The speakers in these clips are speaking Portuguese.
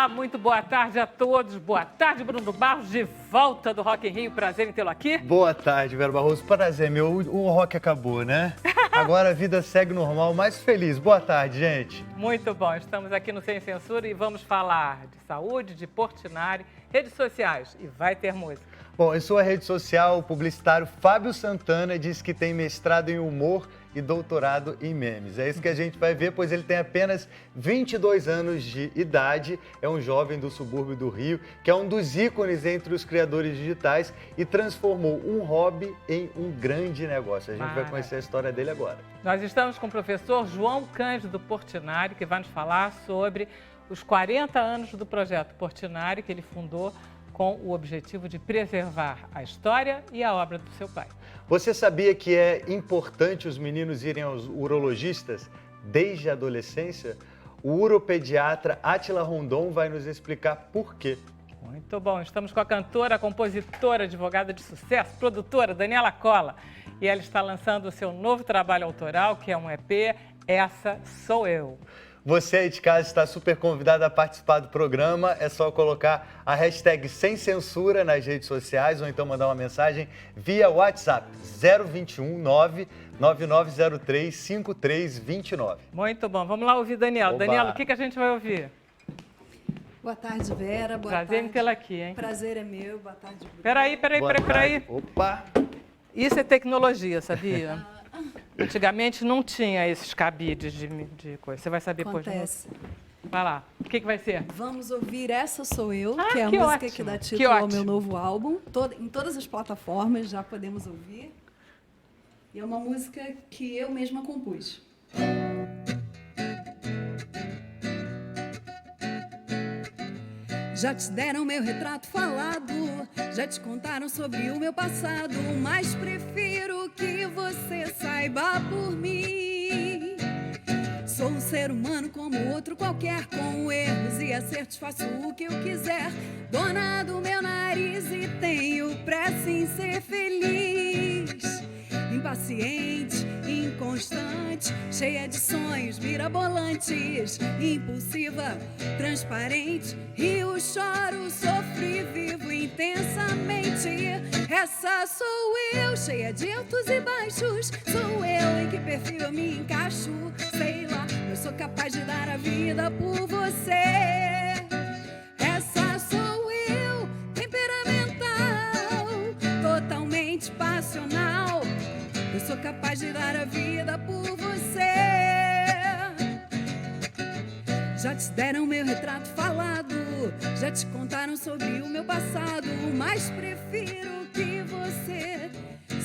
Olá, muito boa tarde a todos. Boa tarde, Bruno Barros, de volta do Rock in Rio. Prazer em tê-lo aqui. Boa tarde, Vera Barroso. Prazer, meu. O rock acabou, né? Agora a vida segue normal, mais feliz. Boa tarde, gente. Muito bom. Estamos aqui no Sem Censura e vamos falar de saúde, de Portinari, redes sociais. E vai ter música. Bom, em sua rede social, o publicitário Fábio Santana diz que tem mestrado em humor e doutorado em memes. É isso que a gente vai ver, pois ele tem apenas 22 anos de idade, é um jovem do subúrbio do Rio, que é um dos ícones entre os criadores digitais e transformou um hobby em um grande negócio. A gente vai conhecer a história dele agora. Nós estamos com o professor João Cândido Portinari, que vai nos falar sobre os 40 anos do projeto Portinari, que ele fundou com o objetivo de preservar a história e a obra do seu pai. Você sabia que é importante os meninos irem aos urologistas desde a adolescência? O uropediatra Átila Rondon vai nos explicar por quê. Muito bom. Estamos com a cantora, compositora, advogada de sucesso, produtora Daniela Cola. E ela está lançando o seu novo trabalho autoral, que é um EP, Essa Sou Eu. Você aí de casa está super convidado a participar do programa. É só colocar a hashtag Sem Censura nas redes sociais ou então mandar uma mensagem via WhatsApp 021 99903 5329. Muito bom. Vamos lá ouvir Daniela. Oba. Daniela, o que a gente vai ouvir? Boa tarde, Vera. Boa Prazer em tarde. tê-la aqui, hein? Prazer é meu. Boa tarde, Bruno. Peraí. Opa! Isso é tecnologia, sabia? Antigamente não tinha esses cabides de coisa. Você vai saber depois. Acontece. Vai lá. O que vai ser? Vamos ouvir Essa Sou Eu, que é a que música ótimo, que dá que título ao ótimo. meu novo álbum. Em todas as plataformas já podemos ouvir. E é uma música que eu mesma compus. Já te deram meu retrato falado, já te contaram sobre o meu passado, mas prefiro que você saiba por mim. Sou um ser humano como outro qualquer, com erros e acertos, faço o que eu quiser. Dona do meu nariz e tenho pressa em ser feliz. Impaciente, inconstante, cheia de sonhos mirabolantes, impulsiva, transparente, rio, choro, sofro e vivo intensamente. Essa sou eu, cheia de altos e baixos, sou eu, em que perfil eu me encaixo, sei lá, eu sou capaz de dar a vida por você. Essa sou eu, temperamental, totalmente passional, eu sou capaz de dar a vida por você. Já te deram meu retrato falado, já te contaram sobre o meu passado, mas prefiro que você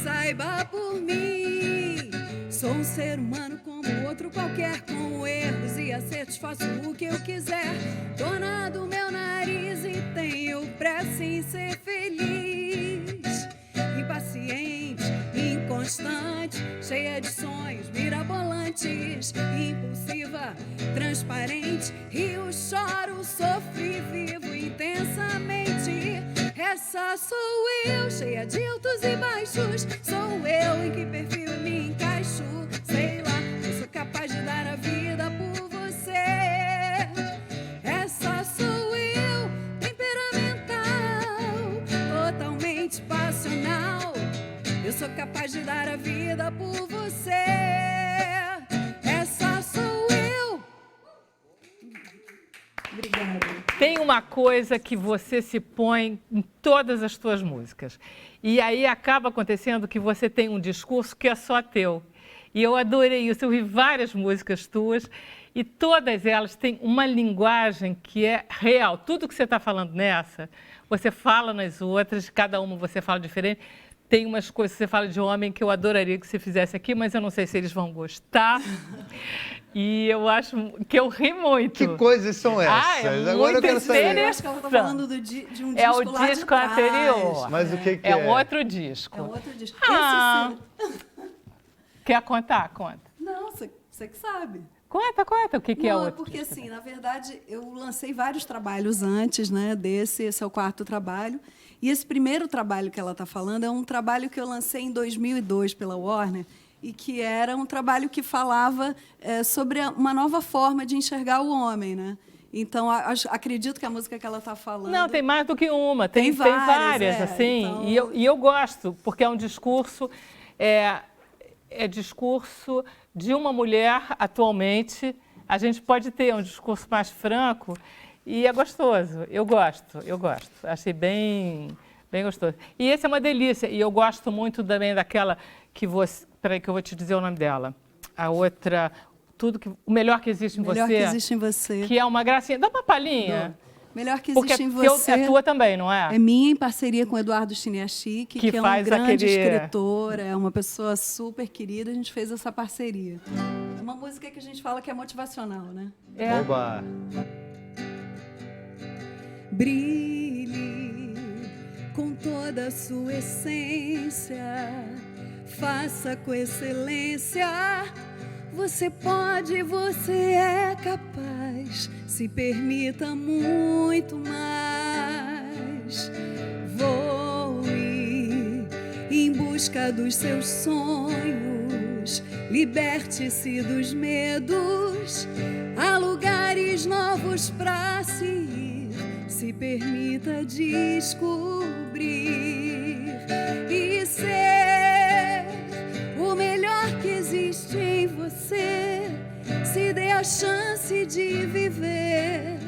saiba por mim. Sou um ser humano como outro qualquer, com erros e acertos, faço o que eu quiser. Dona do meu nariz e tenho pressa em ser feliz. Impaciente, inconstante, cheia de sonhos mirabolantes, impulsiva, transparente, rio, choro, sofro e vivo intensamente. Essa sou eu, cheia de altos e baixos, sou eu, em que perfil eu me encaixo, sei lá, eu sou capaz de dar a vida por você. Essa sou eu, temperamental, totalmente passional, eu sou capaz de dar a vida por você. Essa sou eu. Obrigada. Tem uma coisa que você se põe em todas as suas músicas. E aí acaba acontecendo que você tem um discurso que é só teu. E eu adorei isso. Eu ouvi várias músicas tuas e todas elas têm uma linguagem que é real. Tudo que você está falando nessa, você fala nas outras, cada uma você fala diferente. Tem umas coisas que você fala de homem que eu adoraria que você fizesse aqui, mas eu não sei se eles vão gostar. E eu acho que eu ri muito. Que coisas são essas? É Agora eu quero saber. Eu acho que ela está falando de um disco É o lá de disco trás. anterior. Mas o que É um outro disco. É um outro disco. Ah. Esse Quer contar? Conta. não, você que sabe. Conta. O que é o Não, é outro porque disco? assim, na verdade, eu lancei vários trabalhos antes, né, esse é o quarto trabalho. E esse primeiro trabalho que ela está falando é um trabalho que eu lancei em 2002 pela Warner e que era um trabalho que falava sobre uma nova forma de enxergar o homem, né? Então, acredito que a música que ela está falando... Não, tem mais do que uma. Tem Tem várias, é, assim. então... E eu gosto, porque é um discurso... É discurso de uma mulher atualmente. A gente pode ter um discurso mais franco e é gostoso. Eu gosto. Achei bem gostoso. E esse é uma delícia. E eu gosto muito também daquela que você... Peraí que eu vou te dizer o nome dela. A outra... O melhor que existe em você. Melhor que existe em você. Que é uma gracinha. Dá uma palhinha. Melhor que porque existe em você. É tua também, não é? É minha, em parceria com o Eduardo Chiniachik, que é um grande escritor, é uma pessoa super querida. A gente fez essa parceria. É uma música que a gente fala que é motivacional, né? É. Oba! Brilhe com toda a sua essência, faça com excelência. Você pode, você é capaz, se permita muito mais. Voe em busca dos seus sonhos, liberte-se dos medos, há lugares novos pra se ir, se permita descobrir e ser o melhor que existe em você. Se dê a chance de viver,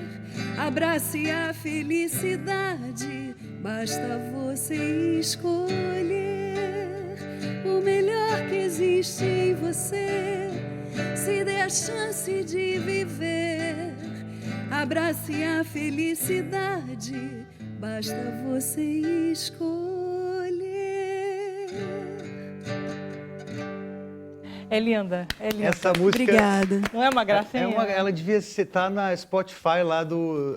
abrace a felicidade, basta você escolher o melhor que existe em você. Se dê a chance de viver, abrace a felicidade, basta você escolher. É linda, é linda. Essa música... Obrigada. Não é uma gracinha? Ela devia estar na Spotify, lá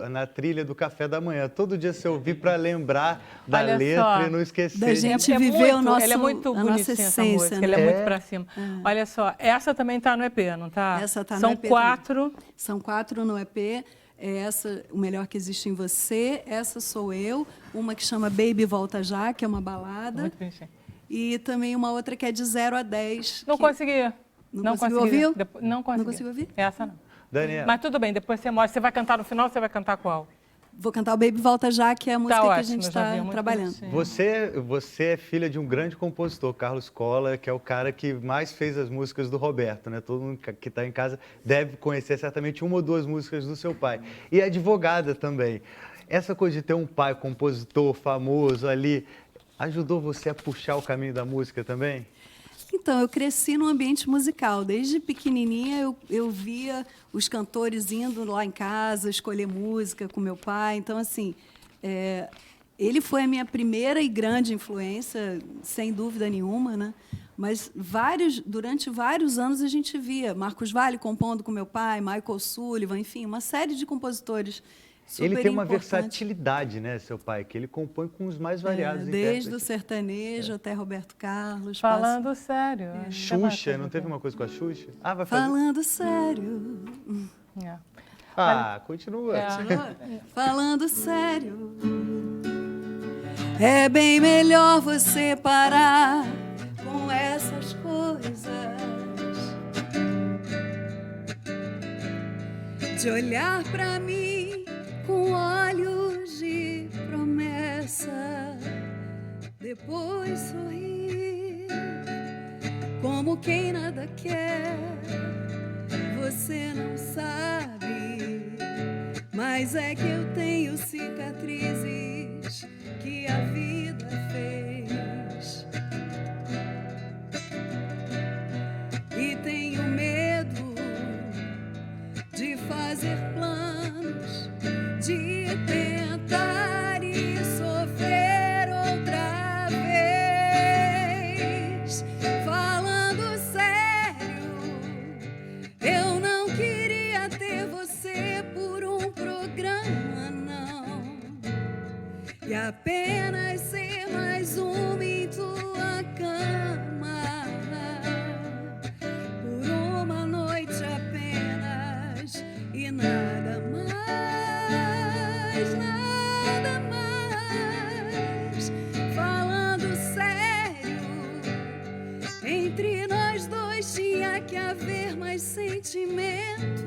na trilha do Café da Manhã. Todo dia você ouvir para lembrar da Olha letra só, e não esquecer. Da gente viver o nosso, ela é muito a nossa bonitinha, essa essência, música. né? Ela é muito pra cima. Olha só, essa também tá no EP, não tá? Essa tá no São EP 4. também. São 4 no EP. Essa, O Melhor que Existe em Você. Essa sou eu. Uma que chama Baby Volta Já, que é uma balada. Muito bonitinha. E também uma outra que é de 0 a 10. Não consegui. Não conseguiu ouvir? Não consegui. Não conseguiu ouvir? Essa não. Daniela. Mas tudo bem, depois você mostra. Você vai cantar no final, você vai cantar qual? Vou cantar o Baby Volta Já, que é a música que a gente ótimo, já vi, está muito trabalhando. bonitinho. Você é filha de um grande compositor, Carlos Cola, que é o cara que mais fez as músicas do Roberto, né? Todo mundo que está em casa deve conhecer certamente uma ou duas músicas do seu pai. E é advogada também. Essa coisa de ter um pai compositor famoso ali, ajudou você a puxar o caminho da música também? Então, eu cresci num ambiente musical. Desde pequenininha, eu via os cantores indo lá em casa, escolher música com meu pai. Então, assim, ele foi a minha primeira e grande influência, sem dúvida nenhuma, né? Mas durante vários anos a gente via Marcos Valle compondo com meu pai, Michael Sullivan, enfim, uma série de compositores. Ele tem uma importante. versatilidade, né, seu pai, que ele compõe com os mais variados desde o intérpretes. sertanejo até Roberto Carlos. Falando sério. Xuxa, não teve uma coisa com a Xuxa? Ah, vai fazer. Falando sério. É. Continua. Falando sério. É bem melhor você parar com essas coisas. De olhar pra mim com olhos de promessa, depois sorrir como quem nada quer. Você não sabe, mas é que eu tenho cicatrizes que a vida fez e tenho medo de fazer planos, de tentar e sofrer outra vez. Falando sério, eu não queria ter você por um programa, não, e apenas ser mais uma em tua cama, por uma noite apenas e nada mais, nada mais. Falando sério, entre nós dois tinha que haver mais sentimento.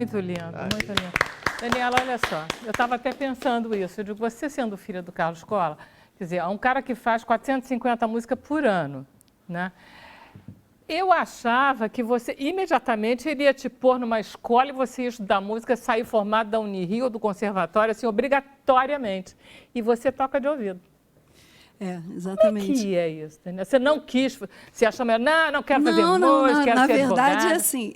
Muito lindo, muito lindo. Daniela, olha só, eu estava até pensando isso. Eu digo, você sendo filha do Carlos Cola, quer dizer, é um cara que faz 450 músicas por ano, né? Eu achava que você imediatamente iria te pôr numa escola e você ia estudar música, sair formado da Unirio ou do conservatório, assim, obrigatoriamente. E você toca de ouvido. Exatamente. Como é que é isso, Daniela? Você não quis, você achou melhor, não quero fazer música, quero na ser verdade, advogada. assim,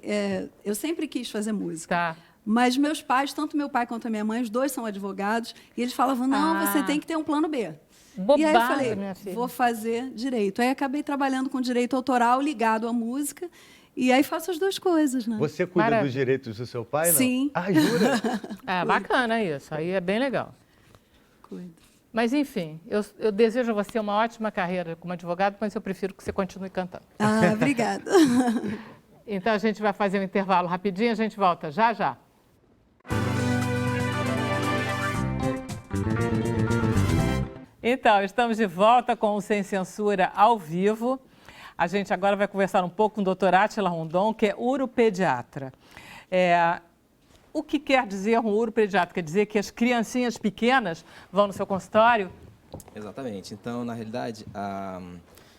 eu sempre quis fazer música. Tá. Mas meus pais, tanto meu pai quanto a minha mãe, os dois são advogados, e eles falavam, não, você tem que ter um plano B. Bobagem, e aí eu falei, minha filha. vou fazer direito. Aí acabei trabalhando com direito autoral ligado à música, e aí faço as duas coisas, né? Você cuida dos direitos do seu pai, não? Sim. Ah, jura? Bacana isso, aí é bem legal. Cuido. Mas, enfim, eu desejo a você uma ótima carreira como advogado, mas eu prefiro que você continue cantando. Ah, obrigada. Então, a gente vai fazer um intervalo rapidinho, a gente volta já, já. Então, estamos de volta com o Sem Censura ao vivo. A gente agora vai conversar um pouco com o Dr. Átila Rondon, que é uropediatra. O que quer dizer um uropediatra? Quer dizer que as criancinhas pequenas vão no seu consultório? Exatamente. Então, na realidade,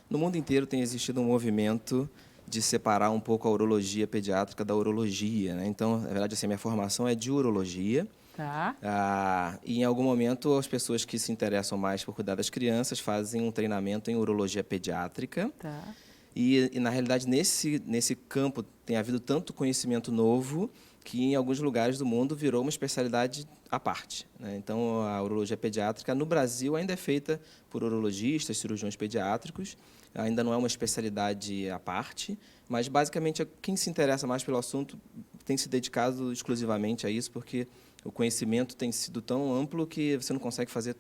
no mundo inteiro tem existido um movimento de separar um pouco a urologia pediátrica da urologia, né? Então, na verdade, assim, minha formação é de urologia. Tá. E em algum momento as pessoas que se interessam mais por cuidar das crianças fazem um treinamento em urologia pediátrica. Tá. E na realidade, nesse campo tem havido tanto conhecimento novo que em alguns lugares do mundo virou uma especialidade à parte, né? Então, a urologia pediátrica no Brasil ainda é feita por urologistas, cirurgiões pediátricos, ainda não é uma especialidade à parte, mas basicamente quem se interessa mais pelo assunto tem se dedicado exclusivamente a isso, porque o conhecimento tem sido tão amplo que você não consegue fazer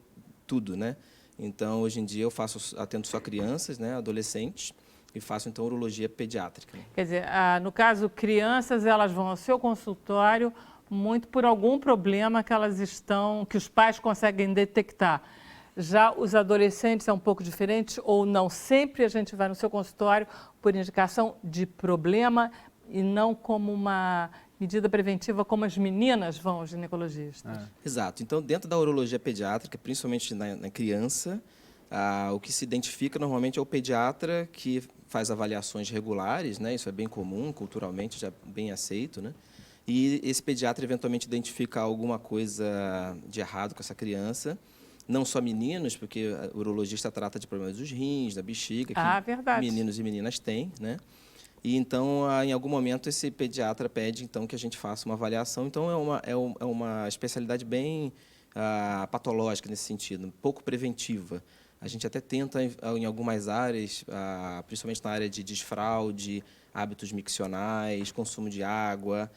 tudo, né? Então, hoje em dia, eu atendo só crianças, né, adolescentes, e faço, então, urologia pediátrica. Quer dizer, no caso, crianças, elas vão ao seu consultório muito por algum problema que os pais conseguem detectar. Já os adolescentes é um pouco diferente ou não? Sempre a gente vai no seu consultório por indicação de problema e não como uma medida preventiva, como as meninas vão aos ginecologistas. Exato. Então, dentro da urologia pediátrica, principalmente na criança, o que se identifica normalmente é o pediatra que faz avaliações regulares, né? Isso é bem comum, culturalmente já bem aceito, né? E esse pediatra eventualmente identifica alguma coisa de errado com essa criança. Não só meninos, porque o urologista trata de problemas dos rins, da bexiga, que verdade. Meninos e meninas têm, né? E então, em algum momento, esse pediatra pede então que a gente faça uma avaliação. Então, é uma especialidade bem patológica nesse sentido, pouco preventiva. A gente até tenta, em algumas áreas, principalmente na área de desfraude, hábitos miccionais, consumo de água,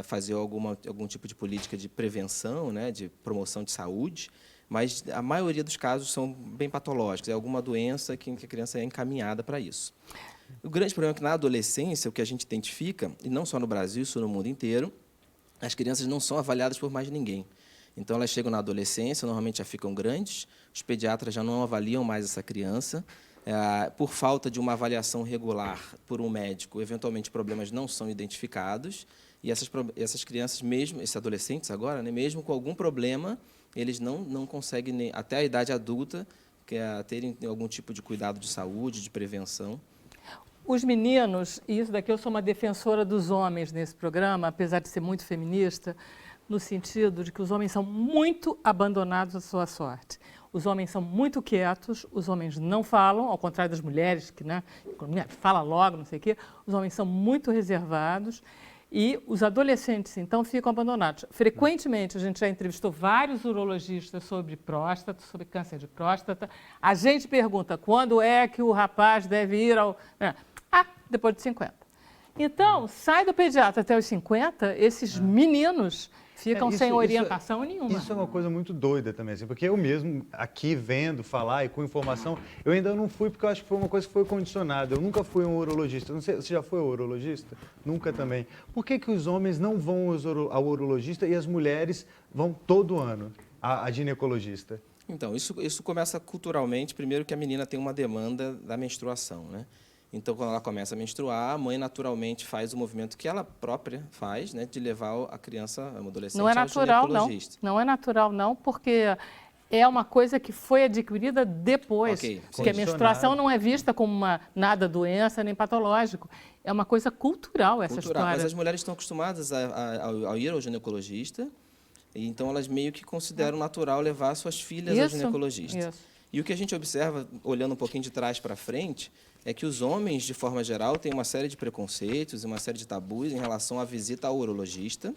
fazer algum tipo de política de prevenção, né, de promoção de saúde, mas a maioria dos casos são bem patológicos, é alguma doença que a criança é encaminhada para isso. O grande problema é que na adolescência, o que a gente identifica, e não só no Brasil, isso no mundo inteiro, as crianças não são avaliadas por mais ninguém. Então, elas chegam na adolescência, normalmente já ficam grandes, os pediatras já não avaliam mais essa criança, por falta de uma avaliação regular por um médico, eventualmente problemas não são identificados, e essas crianças, mesmo, esses adolescentes agora, né, mesmo com algum problema, eles não conseguem, até a idade adulta, terem algum tipo de cuidado de saúde, de prevenção. Os meninos, e isso daqui eu sou uma defensora dos homens nesse programa, apesar de ser muito feminista, no sentido de que os homens são muito abandonados à sua sorte. Os homens são muito quietos, os homens não falam, ao contrário das mulheres, que, né, a mulher fala logo, não sei o quê. Os homens são muito reservados e os adolescentes, então, ficam abandonados. Frequentemente, a gente já entrevistou vários urologistas sobre próstata, sobre câncer de próstata. A gente pergunta, quando é que o rapaz deve ir ao... depois de 50. Então, sai do pediatra até os 50, esses meninos ficam sem orientação nenhuma. Isso é uma coisa muito doida também, assim, porque eu mesmo, aqui vendo, falar e com informação, eu ainda não fui porque eu acho que foi uma coisa que foi condicionada. Eu nunca fui um urologista. Não sei, você já foi urologista? Nunca também. Por que os homens não vão ao urologista e as mulheres vão todo ano a ginecologista? Então, isso começa culturalmente, primeiro que a menina tem uma demanda da menstruação, né? Então, quando ela começa a menstruar, a mãe naturalmente faz o movimento que ela própria faz, né, de levar a criança, a adolescente, Não é ao natural, não. ginecologista. Não é natural, não, porque é uma coisa que foi adquirida depois. Ok, Porque a menstruação não é vista como nada doença nem patológico. É uma coisa cultural essa Cultural. história. Mas as mulheres estão acostumadas a ir ao ginecologista, e então elas meio que consideram natural levar suas filhas ao ginecologista. Isso. E o que a gente observa, olhando um pouquinho de trás para frente, é que os homens, de forma geral, têm uma série de preconceitos, uma série de tabus em relação à visita ao urologista.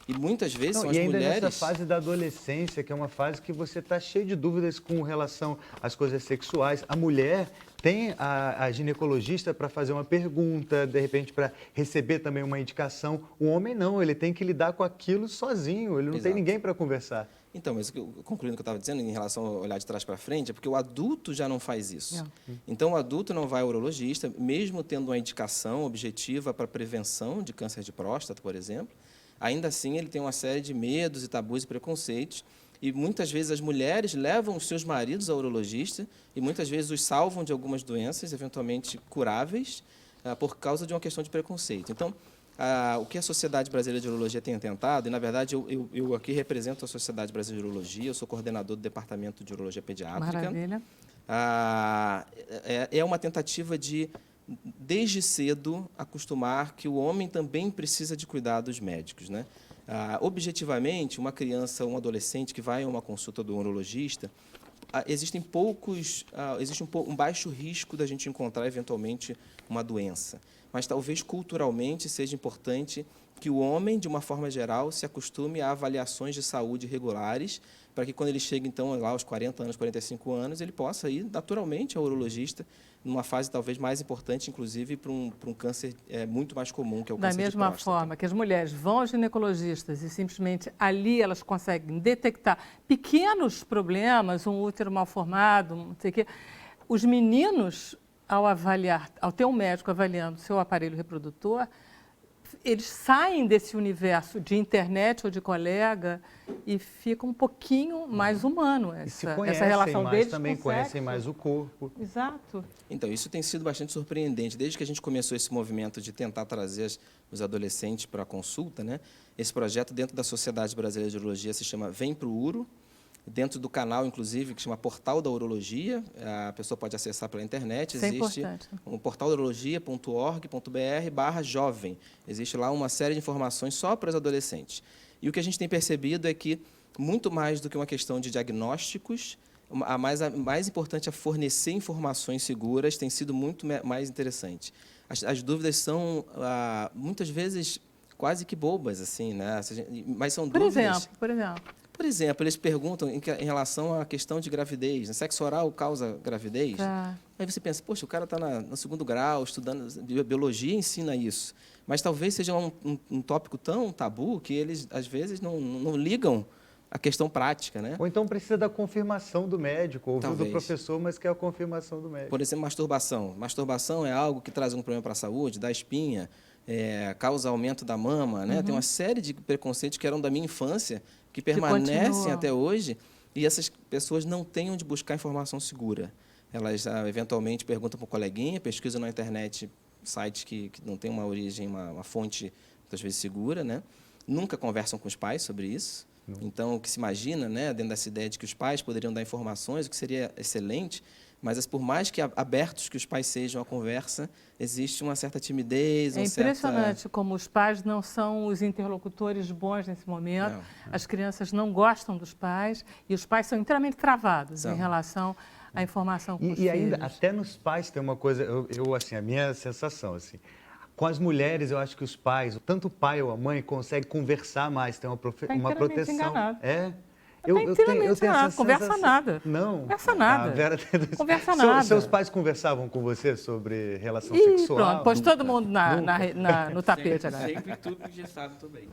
E muitas vezes são as e ainda mulheres... nessa fase da adolescência, que é uma fase que você está cheio de dúvidas com relação às coisas sexuais. A mulher tem a ginecologista para fazer uma pergunta, de repente para receber também uma indicação. O homem não, ele tem que lidar com aquilo sozinho, ele não tem ninguém para conversar. Então, mas concluindo o que eu estava dizendo em relação ao olhar de trás para frente, é porque o adulto já não faz isso. Não. Então, o adulto não vai ao urologista, mesmo tendo uma indicação objetiva para prevenção de câncer de próstata, por exemplo, ainda assim ele tem uma série de medos e tabus e preconceitos, e muitas vezes as mulheres levam os seus maridos ao urologista e muitas vezes os salvam de algumas doenças, eventualmente curáveis, por causa de uma questão de preconceito. Então, o que a Sociedade Brasileira de Urologia tem tentado, e na verdade eu aqui represento a Sociedade Brasileira de Urologia, eu sou coordenador do Departamento de Urologia Pediátrica. Maravilha. É uma tentativa de, desde cedo, acostumar que o homem também precisa de cuidados médicos, né? Objetivamente, uma criança, um adolescente que vai a uma consulta do urologista, existe um baixo risco da gente encontrar, eventualmente, uma doença. Mas talvez culturalmente seja importante que o homem, de uma forma geral, se acostume a avaliações de saúde regulares, para que quando ele chegue, então, lá aos 40 anos, 45 anos, ele possa ir naturalmente ao urologista, numa fase talvez mais importante, inclusive, para um câncer muito mais comum, que é o câncer de próstata. Da mesma forma que as mulheres vão aos ginecologistas e simplesmente ali elas conseguem detectar pequenos problemas, um útero mal formado, não sei o quê, os meninos, ao ter um médico avaliando o seu aparelho reprodutor, eles saem desse universo de internet ou de colega e ficam um pouquinho mais humano essa relação mais, deles também com o conhecem sexo. mais o corpo. Exato. Então, isso tem sido bastante surpreendente. Desde que a gente começou esse movimento de tentar trazer os adolescentes para a consulta, né? Esse projeto dentro da Sociedade Brasileira de Urologia se chama Vem Pro Uro, dentro do canal, inclusive, que chama Portal da Urologia, a pessoa pode acessar pela internet, Isso é existe importante. um portaldaurologia.org.br/jovem. Existe lá uma série de informações só para os adolescentes. E o que a gente tem percebido é que, muito mais do que uma questão de diagnósticos, a mais importante é fornecer informações seguras, tem sido muito mais interessante. As dúvidas são, muitas vezes, quase que bobas, assim, né? Mas são dúvidas... Por exemplo, eles perguntam em relação à questão de gravidez. Né? Sexo oral causa gravidez? Tá. Aí você pensa, poxa, o cara está no segundo grau, estudando, biologia ensina isso. Mas talvez seja um tópico tão tabu que eles, às vezes, não ligam a questão prática, né? Ou então precisa da confirmação do médico, ouviu do Talvez. professor, mas quer a confirmação do médico. Por exemplo, masturbação. Masturbação é algo que traz um problema para a saúde, dá espinha, causa aumento da mama, né? Tem uma série de preconceitos que eram da minha infância, que permanecem até hoje, e essas pessoas não têm onde buscar informação segura. Elas, eventualmente, perguntam para um coleguinha, pesquisam na internet sites que não têm uma origem, uma fonte, muitas vezes, segura, né? Nunca conversam com os pais sobre isso. Então, o que se imagina, né, dentro dessa ideia de que os pais poderiam dar informações, o que seria excelente, mas por mais que abertos que os pais sejam à conversa, existe uma certa timidez. É impressionante como os pais não são os interlocutores bons nesse momento. Não. As crianças não gostam dos pais e os pais são inteiramente travados em relação à informação com os filhos. E ainda, até nos pais tem uma coisa, assim, a minha sensação, assim, com as mulheres, eu acho que os pais, tanto o pai ou a mãe, conseguem conversar mais, tem uma proteção. Enganado. Eu tenho essa conversa sensação. nada. Não. Conversa nada. A Vera Conversa nada. Seus pais conversavam com você sobre relação E sexual? pronto, pôs todo mundo no tapete agora. Sempre tudo engessado também.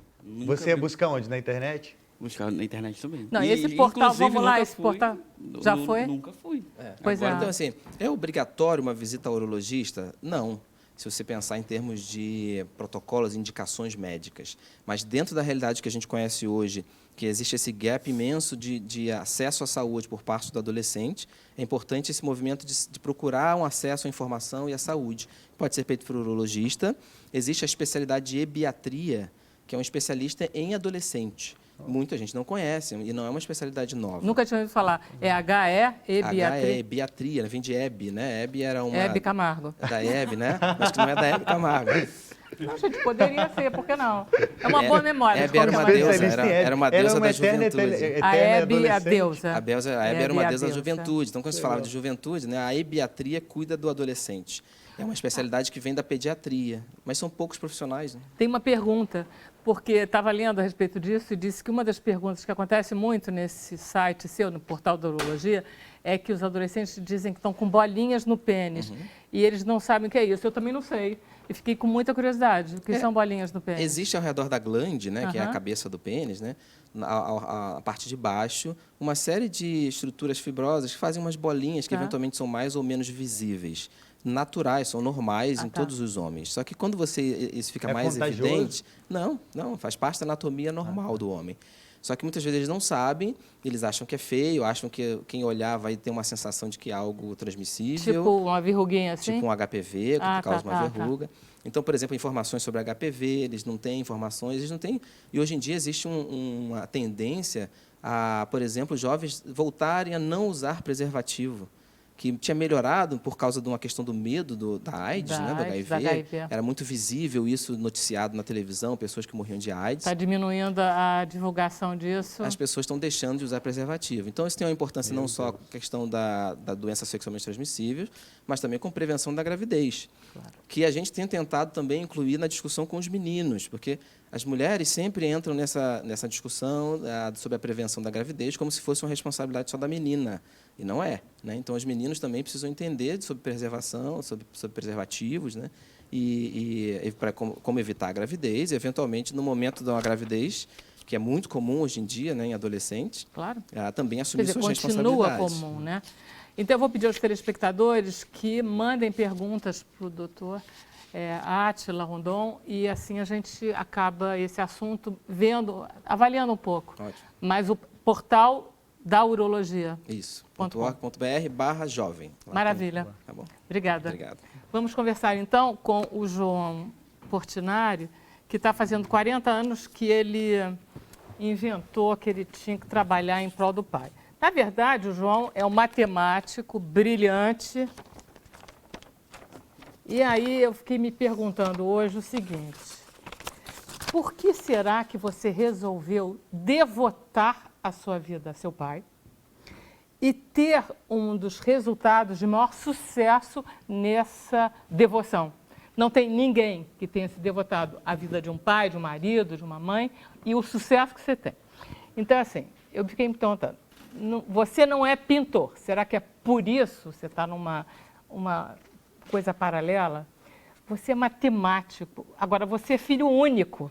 Você ia buscar onde? Na internet? Buscar na internet também. Não, esse portal, inclusive, vamos lá, nunca esse fui. portal já foi? Nunca fui. Pois Agora, é. então, assim, é obrigatório uma visita ao urologista? Não. se você pensar em termos de protocolos, indicações médicas. Mas dentro da realidade que a gente conhece hoje, que existe esse gap imenso de acesso à saúde por parte do adolescente, é importante esse movimento de procurar um acesso à informação e à saúde. Pode ser feito por urologista. Existe a especialidade de ebiatria, que é um especialista em adolescente. Muita gente não conhece, e não é uma especialidade nova. Nunca tinha ouvido falar. É HE, Ebiatria, vem de Hebe, né? Hebe era uma... Hebe Camargo. Da Hebe, né? Mas que não é da Hebe Camargo. Não, gente, poderia ser, por que não? É uma boa memória. Hebe era uma deusa, era uma deusa da juventude. A Hebe, a deusa. A Hebe era uma deusa da deusa. juventude. Então, quando se falava de juventude, né, a ebiatria cuida do adolescente. É uma especialidade que vem da pediatria, mas são poucos profissionais. Né? Tem uma pergunta, porque estava lendo a respeito disso e disse que uma das perguntas que acontece muito nesse site seu, no portal da urologia, é que os adolescentes dizem que estão com bolinhas no pênis e eles não sabem o que é isso. Eu também não sei. E fiquei com muita curiosidade. O que são bolinhas no pênis? Existe ao redor da glande, né, que é a cabeça do pênis, né, a parte de baixo, uma série de estruturas fibrosas que fazem umas bolinhas que eventualmente são mais ou menos visíveis. Naturais, são normais em todos os homens. Só que quando isso fica mais contagioso? evidente... Não, faz parte da anatomia normal do homem. Só que muitas vezes eles não sabem, eles acham que é feio, acham que quem olhar vai ter uma sensação de que é algo transmissível. Tipo uma verruguinha assim? Tipo um HPV, que causa uma verruga. Então, por exemplo, informações sobre HPV, eles não têm informações, eles não têm... E hoje em dia existe uma tendência a, por exemplo, jovens voltarem a não usar preservativo, que tinha melhorado por causa de uma questão do medo da AIDS, né, do HIV. Era muito visível isso noticiado na televisão, pessoas que morriam de AIDS. Está diminuindo a divulgação disso. As pessoas estão deixando de usar preservativo. Então, isso tem uma importância não só com a questão da doença sexualmente transmissível, mas também com prevenção da gravidez, que a gente tem tentado também incluir na discussão com os meninos, porque as mulheres sempre entram nessa discussão sobre a prevenção da gravidez como se fosse uma responsabilidade só da menina. E não é. Né? Então, os meninos também precisam entender sobre preservação, sobre preservativos, né? e para como evitar a gravidez, e, eventualmente, no momento de uma gravidez, que é muito comum hoje em dia, né, em adolescentes, também assumir suas responsabilidades. Continua comum, né? Então, eu vou pedir aos telespectadores que mandem perguntas para o doutor Átila Rondon, e assim a gente acaba esse assunto avaliando um pouco. Ótimo. Mas o portal da urologia. Isso, .org.br/jovem. Maravilha. Tá bom. Obrigada. Obrigado. Vamos conversar, então, com o João Portinari, que está fazendo 40 anos que ele inventou que ele tinha que trabalhar em prol do pai. Na verdade, o João é um matemático brilhante. E aí eu fiquei me perguntando hoje o seguinte: por que será que você resolveu devotar a sua vida a seu pai e ter um dos resultados de maior sucesso nessa devoção? Não tem ninguém que tenha se devotado à vida de um pai, de um marido, de uma mãe, e o sucesso que você tem. Então, assim, eu fiquei me perguntando, você não é pintor, será que é por isso você está numa coisa paralela? Você é matemático, agora você é filho único,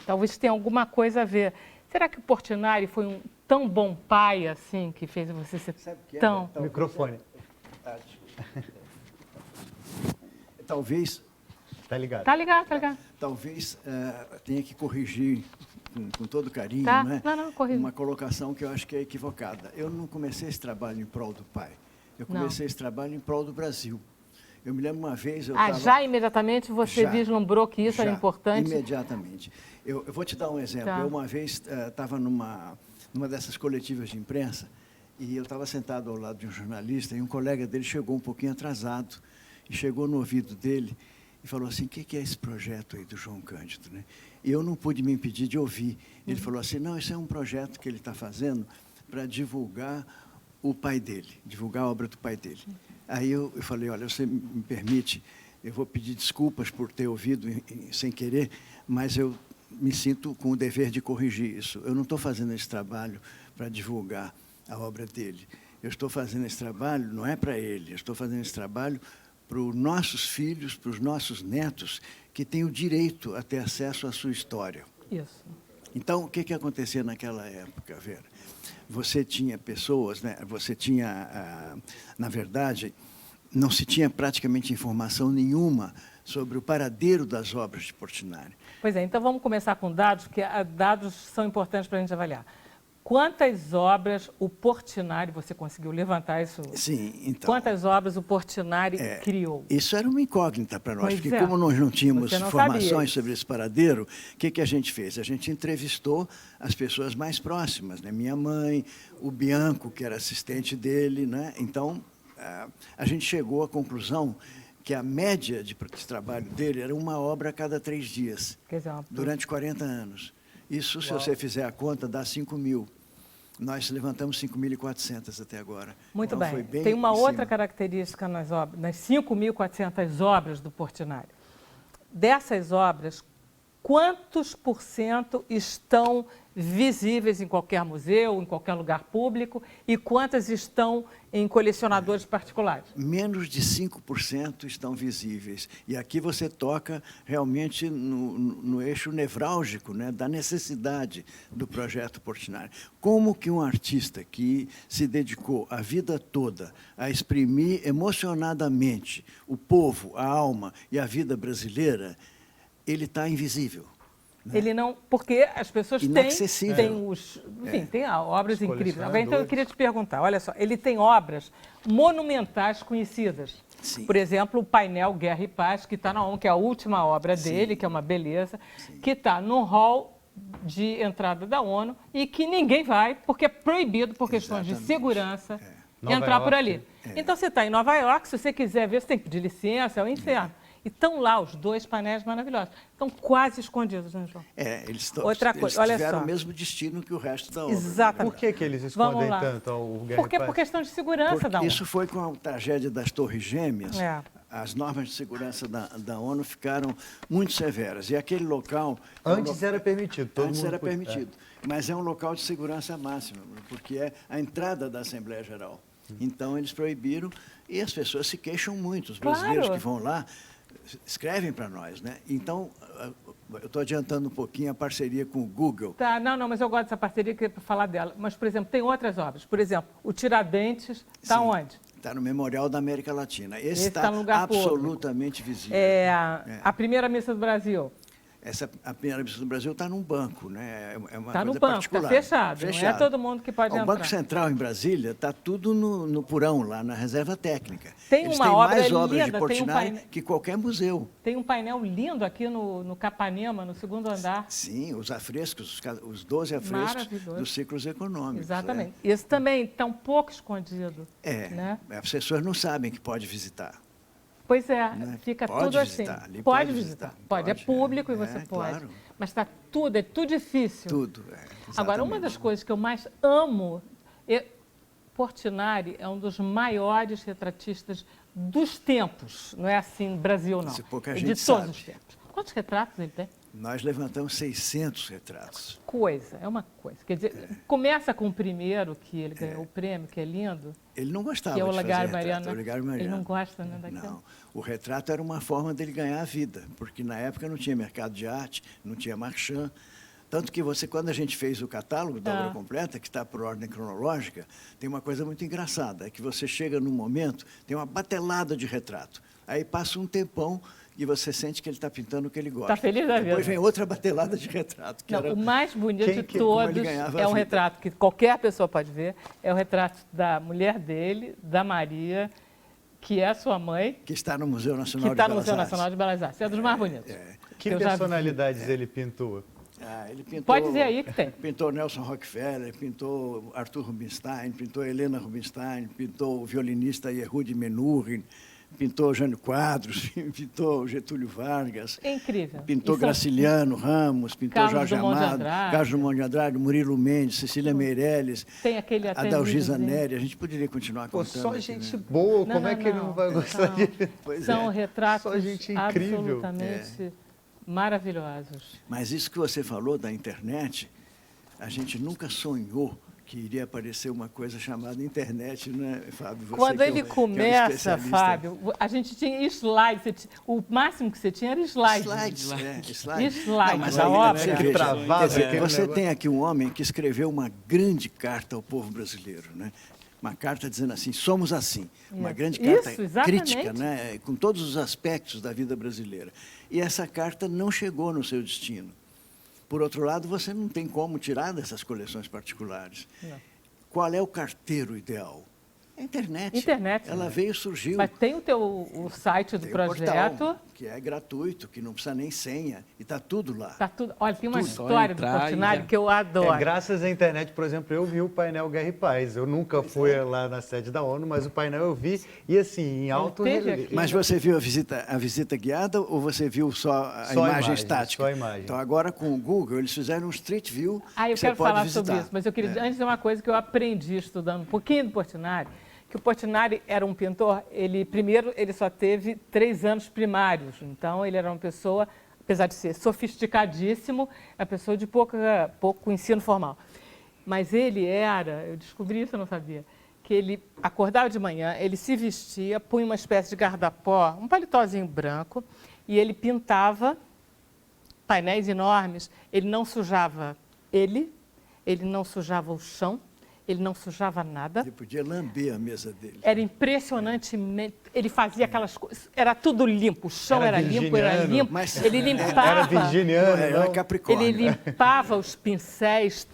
talvez tenha alguma coisa a ver. Será que o Portinari foi um tão bom pai assim que fez você ser tão... Microfone. Talvez... Tá ligado? Tá ligado, tá ligado. Talvez tenha que corrigir com todo carinho, Tá. né? Não, corrija. Uma colocação que eu acho que é equivocada. Eu não comecei esse trabalho em prol do pai. Eu comecei esse trabalho em prol do Brasil. Eu me lembro uma vez... Já imediatamente você vislumbrou que isso era importante? Imediatamente. Eu vou te dar um exemplo. Tá. Eu uma vez estava numa dessas coletivas de imprensa e eu estava sentado ao lado de um jornalista e um colega dele chegou um pouquinho atrasado e chegou no ouvido dele e falou assim: o que é esse projeto aí do João Cândido? Né? E eu não pude me impedir de ouvir. Ele falou assim: não, isso é um projeto que ele está fazendo para divulgar o pai dele, divulgar a obra do pai dele. Aí eu falei: olha, você me permite, eu vou pedir desculpas por ter ouvido sem querer, mas eu me sinto com o dever de corrigir isso. Eu não estou fazendo esse trabalho para divulgar a obra dele. Eu estou fazendo esse trabalho, não é para ele, eu estou fazendo esse trabalho para os nossos filhos, para os nossos netos, que têm o direito a ter acesso à sua história. Isso. Então, o que acontecia naquela época, Vera? Você tinha pessoas, né? Você tinha, na verdade, não se tinha praticamente informação nenhuma sobre o paradeiro das obras de Portinari. Pois é, então vamos começar com dados, que dados são importantes para a gente avaliar. Quantas obras o Portinari, você conseguiu levantar isso? Sim, então. Quantas obras o Portinari criou? Isso era uma incógnita para nós, Pois porque é. como nós não tínhamos Você não sabia informações isso. sobre esse paradeiro, o que a gente fez? A gente entrevistou as pessoas mais próximas, né? Minha mãe, o Bianco, que era assistente dele, né? Então, a gente chegou à conclusão que a média de trabalho dele era uma obra a cada 3 dias, Quer dizer, durante 40 anos. Isso, se você fizer a conta, dá 5.000. Nós levantamos 5.400 até agora. Muito Então, foi bem. Tem uma em outra cima. característica nas 5.400 obras do Portinari. Dessas obras, quantos por cento estão visíveis em qualquer museu, em qualquer lugar público, e quantas estão em colecionadores particulares? Menos de 5% estão visíveis. E aqui você toca realmente no eixo nevrálgico, né, da necessidade do projeto Portinari. Como que um artista que se dedicou a vida toda a exprimir emocionadamente o povo, a alma e a vida brasileira, ele está invisível. Ele não, porque as pessoas Inacessível. têm os, enfim, tem obras Os incríveis. Agora, então eu colecionadores. queria te perguntar, olha só, ele tem obras monumentais conhecidas. Sim. Por exemplo, o painel Guerra e Paz, que está na ONU, que é a última obra dele, que é uma beleza, que está no hall de entrada da ONU e que ninguém vai, porque é proibido por questões de Exatamente. segurança Nova entrar por York. ali. Então você está em Nova York, se você quiser ver, você tem que pedir licença, é o inferno. E estão lá os 2 painéis maravilhosos. Estão quase escondidos, né, João? Outra coisa, eles olha tiveram só. o mesmo destino que o resto da obra. Exatamente. Por que eles Vamos escondem lá. tanto o Guerra Porque e por Paz? questão de segurança da ONU. Isso foi com a tragédia das Torres Gêmeas. É. As normas de segurança da ONU ficaram muito severas. E aquele local... Antes era permitido. Todo Antes mundo era podia. permitido. Mas é um local de segurança máxima, porque é a entrada da Assembleia Geral. Então, eles proibiram e as pessoas se queixam muito. Os brasileiros Claro. que vão lá escrevem para nós, né? Então, eu estou adiantando um pouquinho a parceria com o Google. Tá, não, mas eu gosto dessa parceria, queria falar dela. Mas, por exemplo, tem outras obras. Por exemplo, o Tiradentes está Sim. onde? Está no Memorial da América Latina. Esse tá está no lugar absolutamente visível. A primeira missa do Brasil. A primeira missa do Brasil está num banco, né? É uma Está no coisa banco, está particular. fechado. Não é todo mundo que pode O entrar. Banco Central em Brasília está tudo no porão, lá na reserva técnica. Tem Eles uma têm obra mais obras linda, de tem um Portinari painel- que qualquer museu. Tem um painel lindo aqui no Capanema, no 2º andar. Sim, os afrescos, os 12 afrescos Maravilhoso. dos ciclos econômicos. Exatamente. Esse também está um pouco escondido. Né? As pessoas não sabem que pode visitar. Pois é, Né? fica Pode tudo visitar, assim. ali Pode pode visitar. visitar, Pode, é pode, público e é, você pode. claro. Mas está tudo, é tudo difícil. Tudo. Agora, uma das coisas que eu mais amo, Portinari é um dos maiores retratistas dos tempos, não é assim Brasil, não. Isso pouca É de gente todos sabe. os tempos. Quantos retratos ele tem? Nós levantamos 600 retratos. É uma coisa. Quer dizer, começa com o primeiro, que ele ganhou o prêmio, que é lindo, Ele não gostava que é o de fazer Olegário retrato. Mariano. Olegário Ele Mariano. não gosta, né, daquilo. Não. O retrato era uma forma dele ganhar a vida, porque na época não tinha mercado de arte, não tinha marchand. Tanto que quando a gente fez o catálogo da obra completa, que está por ordem cronológica, tem uma coisa muito engraçada, é que você chega num momento, tem uma batelada de retrato. Aí passa um tempão e você sente que ele está pintando o que ele gosta. Está feliz da vida. Depois vem outra batelada de retrato. Que Não, era... o mais bonito de como ele todos ganhava é a um vida. retrato que qualquer pessoa pode ver, é o retrato da mulher dele, da Maria, que é a sua mãe, Que está no Museu que Nacional de está no Belas Museu Artes. Nacional de Belas Artes. É dos mais bonitos. Que Eu já vi. personalidades ele pintou? Ele pintou, Pode dizer aí que tem. Pintou Nelson Rockefeller, pintou Arthur Rubinstein, pintou Helena Rubinstein, pintou o violinista Yehudi Menuhin, pintou Jânio Quadros, pintou Getúlio Vargas, É incrível. pintou E são- Graciliano Ramos, pintou Carlos Jorge Drummond de Amado, Andrade. Carlos Drummond de Andrade, Murilo Mendes, Cecília Meirelles, Tem aquele até Adalgisa livrozinho. Neri. A gente poderia continuar Pô, contando só aqui, gente né? boa, como é que ele não vai gostar de... Pois São é. retratos Só gente incrível. absolutamente maravilhosos. Mas isso que você falou da internet, a gente nunca sonhou que iria aparecer uma coisa chamada internet, né, Fábio? Você Quando que é ele que é um começa, especialista. Fábio, a gente tinha slides. O máximo que você tinha era slides. Slides. Slides mas da aí, obra. você Que veja, travava quer dizer, aquele você negócio. tem aqui um homem que escreveu uma grande carta ao povo brasileiro, né? uma carta dizendo assim, somos assim. Uma grande Isso, carta exatamente. crítica, né? Com todos os aspectos da vida brasileira. E essa carta não chegou no seu destino. Por outro lado, você não tem como tirar dessas coleções particulares. Não. Qual é o carteiro ideal? A internet. Internet. Ela veio, surgiu. Mas tem o site do Tem um projeto. portal, que é gratuito, que não precisa nem senha, e está tudo lá. Tá tudo. Olha, tem uma Tudo. Só história do entrar e Portinari já- que eu adoro. Graças à internet, por exemplo, eu vi o painel Guerra e Paz. Eu nunca fui lá na sede da ONU, mas o painel eu vi, e assim, em alto teve relevo. aqui. Mas você viu a visita guiada ou você viu só a Só a imagem imagem, estática? só a imagem. Então, agora com o Google, eles fizeram um Street View Ah, eu que você quero pode falar visitar. sobre isso, mas eu queria antes de uma coisa que eu aprendi estudando um pouquinho do Portinari, que o Portinari era um pintor, primeiro ele só teve 3 anos primários, então ele era uma pessoa, apesar de ser sofisticadíssimo, uma pessoa de pouco ensino formal. Mas ele eu descobri isso, eu não sabia, que ele acordava de manhã, ele se vestia, punha uma espécie de guarda-pó, um paletózinho branco, e ele pintava painéis enormes, ele não sujava ele não sujava o chão, ele não sujava nada. Ele podia lamber a mesa dele. Era impressionantemente, ele fazia aquelas coisas, era tudo limpo, o chão Era era virginiano, limpo, mas- ele Era limpava, virginiano, Era não? Capricórnio. ele limpava os pincéis,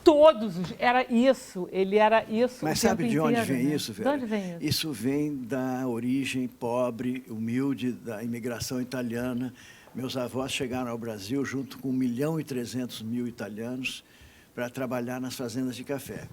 era isso, ele era isso Mas o sabe tempo de onde inteiro, vem né? isso, De Vera? onde vem isso? Isso vem da origem pobre, humilde, da imigração italiana. Meus avós chegaram ao Brasil junto com 1.300.000 italianos para trabalhar nas fazendas de café.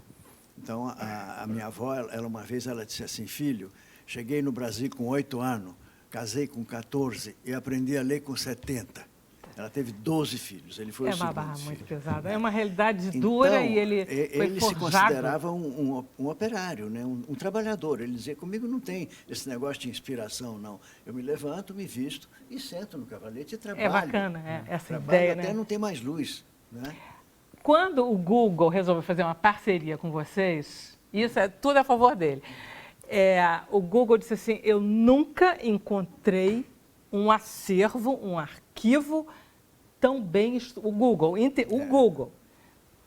Então, a minha avó, uma vez, ela disse assim, filho, cheguei no Brasil com 8 anos, casei com 14 e aprendi a ler com 70. Ela teve 12 filhos, ele foi É o uma segundo barra filho. muito pesada, é uma realidade dura e ele foi ele se forjado. considerava um operário, né? um trabalhador. Ele dizia, comigo não tem esse negócio de inspiração, não. Eu me levanto, me visto e sento no cavalete e trabalho. É bacana, essa Trabalho ideia, até né? não ter mais luz. Né? Quando o Google resolveu fazer uma parceria com vocês, isso é tudo a favor dele. O Google disse assim, eu nunca encontrei um acervo, um arquivo tão bem... O Google,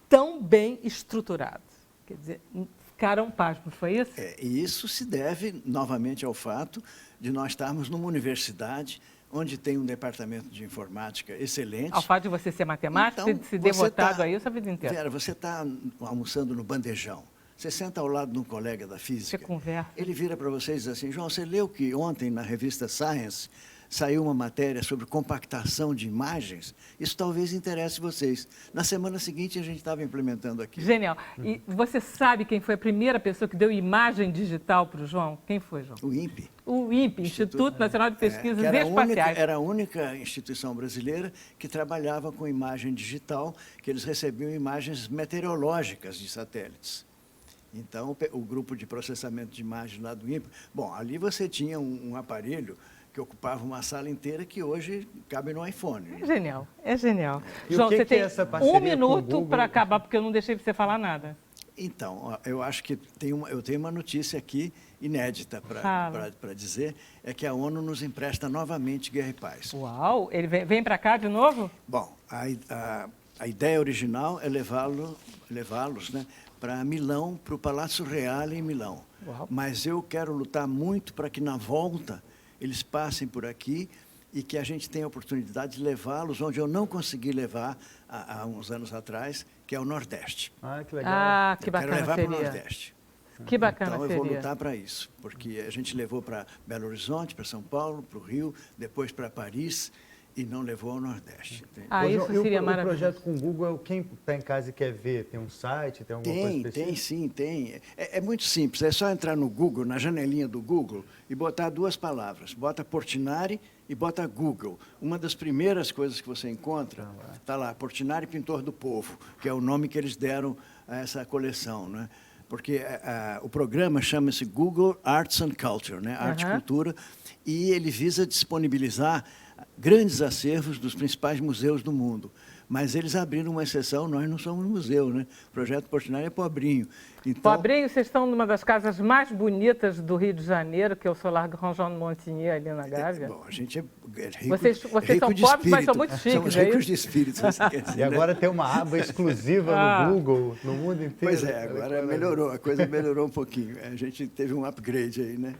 tão bem estruturado. Quer dizer, ficaram pasmos, foi isso? E isso se deve, novamente, ao fato de nós estarmos numa universidade onde tem um departamento de informática excelente. Ao fato de você ser matemático, Então, ter se devotado você a isso a vida inteira. Vera, você está almoçando no bandejão. Você senta ao lado de um colega da física. Você conversa. Ele vira para você e diz assim, João, você leu que ontem na revista Science saiu uma matéria sobre compactação de imagens? Isso talvez interesse vocês. Na semana seguinte, a gente estava implementando aqui. Genial. E você sabe quem foi a primeira pessoa que deu imagem digital para o João? Quem foi, João? O INPE. O INPE, Instituto Nacional de Pesquisas que Espaciais. era a única instituição brasileira que trabalhava com imagem digital, que eles recebiam imagens meteorológicas de satélites. Então, o grupo de processamento de imagem lá do INPE... Bom, ali você tinha um aparelho que ocupava uma sala inteira que hoje cabe no iPhone. É genial, é genial. E o João, que você que é tem essa parceria um com o minuto Google? para acabar, porque eu não deixei você falar nada. Então, ó, eu acho que eu tenho uma notícia aqui inédita para dizer, é que a ONU nos empresta novamente Guerra e Paz. Uau, ele vem para cá de novo? Bom, a ideia original é levá-los, né, para Milão, para o Palácio Real em Milão. Uau. Mas eu quero lutar muito para que, na volta, eles passem por aqui e que a gente tenha a oportunidade de levá-los onde eu não consegui levar há uns anos atrás, que é o Nordeste. Ah, que legal. Ah, que Eu quero bacana levar para o seria. Nordeste. Que bacana Então, eu seria. vou lutar para isso, porque a gente levou para Belo Horizonte, para São Paulo, para o Rio, depois para Paris, e não levou ao Nordeste. Entende? Ah, Ô, isso João, e seria o maravilhoso. projeto com o Google, quem está em casa e quer ver, tem um site, tem alguma coisa específica? Tem sim, tem. É muito simples, é só entrar no Google, na janelinha do Google, e botar 2 palavras. Bota Portinari e bota Google. Uma das primeiras coisas que você encontra, está lá, Portinari Pintor do Povo, que é o nome que eles deram a essa coleção, né? Porque o programa chama-se Google Arts and Culture, né? Arte e Cultura, e ele visa disponibilizar grandes acervos dos principais museus do mundo. Mas eles abriram uma exceção, nós não somos museu, né? O Projeto Portinari é pobrinho. Então, Pobrinho, vocês estão numa das casas mais bonitas do Rio de Janeiro, que é o Solar Grandjean de Montigny, ali na Gávea. bom, a gente é rico, Vocês rico são de pobres, mas espírito. são muito chiques, Somos é ricos isso? de espírito, você quer dizer, E agora tem uma aba exclusiva no Google, no mundo inteiro. Pois é, agora melhorou, a coisa melhorou um pouquinho. A gente teve um upgrade aí, né?